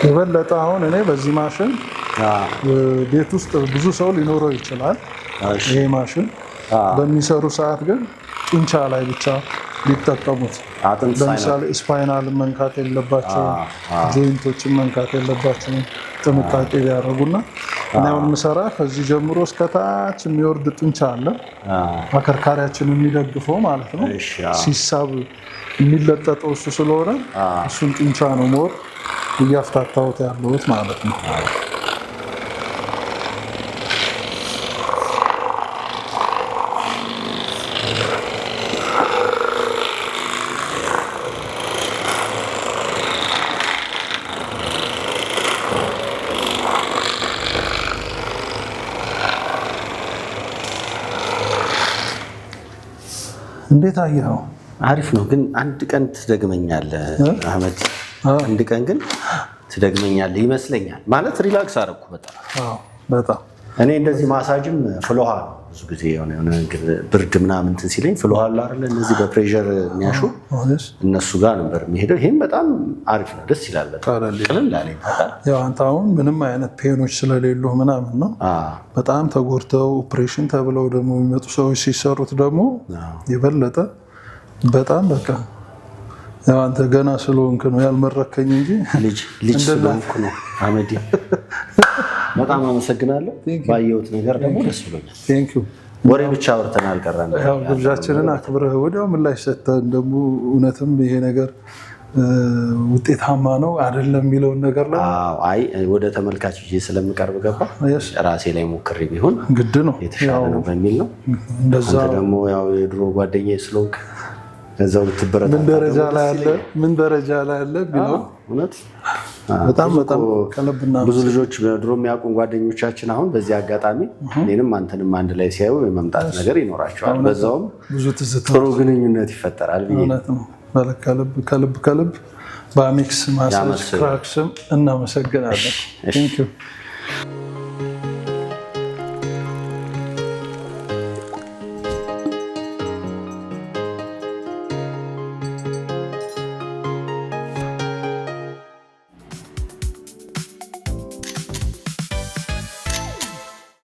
የበለጠ አሁን እኔ በዚህ ማሽን ቤት ውስጥ ብዙ ሰው ሊኖረው ይችላል። ይሄ ማሽን በሚሰሩ ሰዓት ግን ጡንቻ ላይ ብቻ ሊጠቀሙት። ለምሳሌ ስፓይናል መንካት የለባቸውም፣ ጆይንቶችን መንካት የለባቸውም። ጥንቃቄ ቢያደርጉና እና አሁን ምሰራ ከዚህ ጀምሮ እስከታች የሚወርድ ጡንቻ አለ፣ አከርካሪያችን የሚደግፈው ማለት ነው። ሲሳብ የሚለጠጠው እሱ ስለሆነ እሱን ጡንቻ ነው ሞር እያፍታታሁት ያለሁት ማለት ነው። እንዴት አየኸው? አሪፍ ነው። ግን አንድ ቀን ትደግመኛለህ አህመድ፣ አንድ ቀን ግን ትደግመኛለህ ይመስለኛል። ማለት ሪላክስ አደረኩ በጣም። እኔ እንደዚህ ማሳጅም ፍሎሃ ነው ብዙ ጊዜ የሆነ ብርድ ምናምን እንትን ሲለኝ ፍሎሃ አለ አይደለ፣ እነዚህ በፕሬሸር የሚያሹ እነሱ ጋር ነበር የሚሄደው። ይሄም በጣም አሪፍ ነው፣ ደስ ይላል። ቅልል አለኝ። ያው አንተ አሁን ምንም አይነት ፔኖች ስለሌሉ ምናምን ነው። በጣም ተጎድተው ኦፕሬሽን ተብለው ደግሞ የሚመጡ ሰዎች ሲሰሩት ደግሞ የበለጠ በጣም በቃ ያው አንተ ገና ስለሆንክ ነው ያልመረከኝ እንጂ ልጅ ስለሆንኩ ነው። አህመድ በጣም አመሰግናለሁ። ባየሁት ነገር ደግሞ ደስ ብሎኛል። ወሬ ብቻ አውርተን አልቀረንም። ያው ግብዣችንን አክብረህ ወዲያው ምላሽ ሰጥተን ደግሞ እውነትም ይሄ ነገር ውጤታማ ነው አይደለም የሚለውን ነገር ላይ አይ ወደ ተመልካች ይዤ ስለምቀርብ ገባ ራሴ ላይ ሞክሬ ቢሆን ግድ ነው የተሻለ ነው በሚል ነው። እንደዛ ደግሞ ያው የድሮ ጓደኛዬ ስለሆንክ ከዛው ልትበረታ ምን ደረጃ ላይ አለ ቢለው እውነት በጣም ከልብና ብዙ ልጆች በድሮ የሚያውቁን ጓደኞቻችን አሁን በዚህ አጋጣሚ እኔንም አንተንም አንድ ላይ ሲያዩ የመምጣት ነገር ይኖራቸዋል። በዛውም ብዙ ትዝታ ጥሩ ግንኙነት ይፈጠራል ብዬ ነው። ከልብ በአሜክስ ማሳጅ ክራክስም እናመሰግናለን።